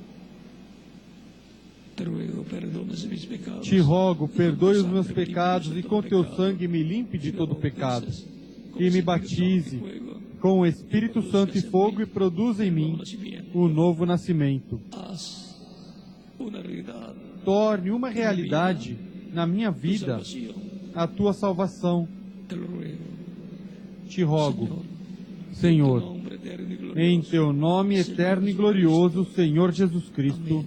te ruego, perdones mis pecados. Te rogo, perdoe os Con tu meus sangre me pecados limpies e de com todo Teu pecado. sangue me limpe de Y me todo pecado. bautizas con E me Espíritu batize Santo y fuego. com o Espírito Santo e fogo e produza em mim o novo nascimento. Haz una realidad Torne uma realidade na minha tu vida salvación. a Tua salvação. Te lo ruego, Te rogo, en tu Senhor, nombre eterno y glorioso. em Teu nome eterno e glorioso, Senhor Jesus Cristo.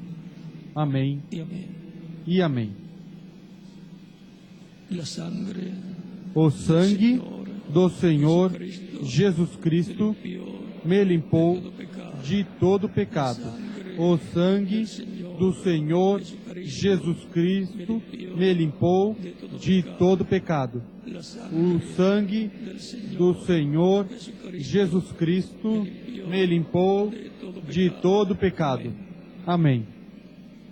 Amém Y amén. e amém. La sangre O sangue do Senhor Jesus Cristo me limpou de todo pecado. O sangue do Senhor Jesus Cristo me limpou de todo pecado. la sangre O sangue del Señor do Senhor Jesus Cristo me limpou de todo pecado. Amém.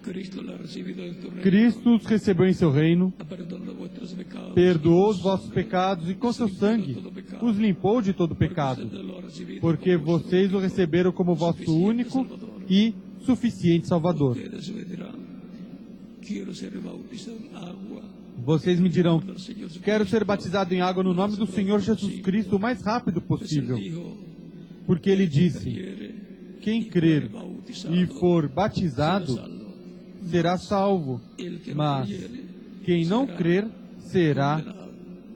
Cristo la ha recibido en tu reino. Cristo os recebeu em seu reino, Ha perdonado vuestros pecados. perdoou os vossos pecados e com seu sangue os limpou de todo pecado, Ustedes lo han recibido porque como vocês o receberam como vosso único e suficiente Salvador. Ustedes me dirán, quiero ser bautizado en agua. Vocês me dirão, Del Señor Jesucristo. quero ser batizado em água no nome do Senhor Jesus Cristo o mais rápido Pues él possível, dijo, porque ele disse, quiere quem crer bautizado e for será batizado salvo. será salvo, El que no mas creyere quem não será crer será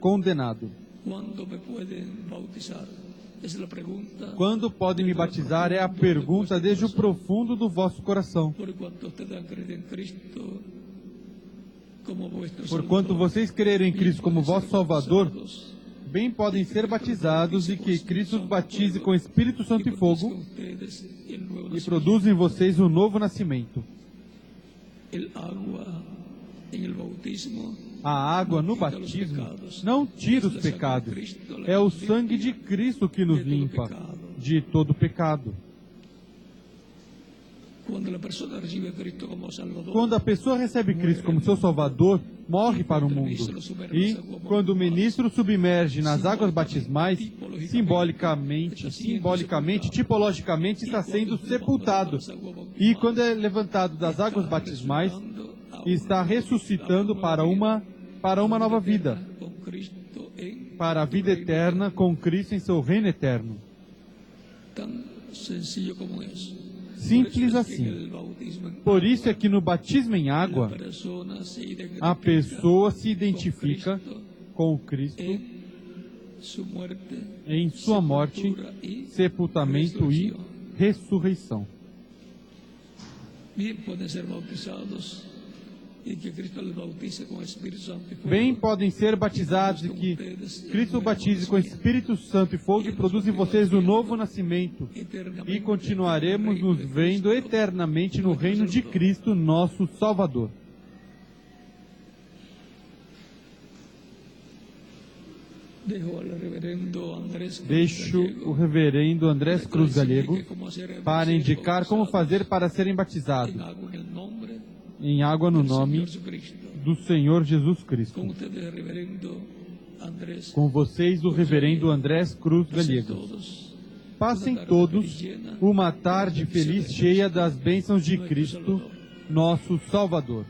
condenado. condenado. ¿Cuándo me pueden bautizar? Es la pregunta. Quando podem me batizar é a pergunta desde o profundo do vosso coração. Por cuanto ustedes han creído en Cristo como vuestro Porquanto Salvador, vocês creram em Cristo como vosso Salvador, bautizados, bem podem ser batizados e que Cristo os batize com Espírito Santo e produzca fogo ustedes el nuevo e nacimiento. produza em vocês o novo nascimento. El agua en el bautismo A água no batismo não tira os pecados, é o sangue de Cristo que nos limpa de todo pecado. cuando la persona recibe a Cristo como Salvador, Quando a pessoa recebe Cristo como seu Salvador, morre para o mundo. E quando o ministro submerge nas águas batismais, simbolicamente, tipologicamente está sendo sepultado. E quando é levantado das águas batismais, está ressuscitando para uma nova vida, con Cristo en para a vida eterna com Cristo em seu reino eterno. tan sencillo como es. Simples Por eso es que en assim. el bautismo en Por isso é que no batismo em la água, persona se identifica a pessoa se identifica com Cristo en su muerte, em sua morte, sepultura y sepultamento e resurrección. ressurreição. Bien pueden ser bautizados y que Cristo les bautice con Espíritu Santo y fuego. Bem podem ser batizados e que Cristo batize com Espírito Santo e fogo e produza em vocês o novo nascimento. E continuaremos nos vendo eternamente no reino de Cristo, nosso Salvador. Dejo al reverendo Andrés Cruz Deixo Gallego o reverendo Andrés Cruz Galego que como hacer para indicar como bautizados fazer para serem batizados en agua en el nombre em água no del Señor nome Jesucristo. do Senhor Jesus Con Cristo. ustedes, reverendo Andrés, Com vocês, o reverendo Andrés Cruz pasen Galego. todos Passem todos uma tarde feliz cheia das bênçãos de Cristo, nosso Salvador.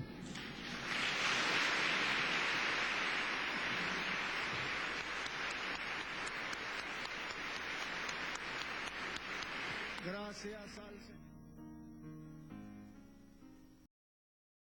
Gracias al Señor.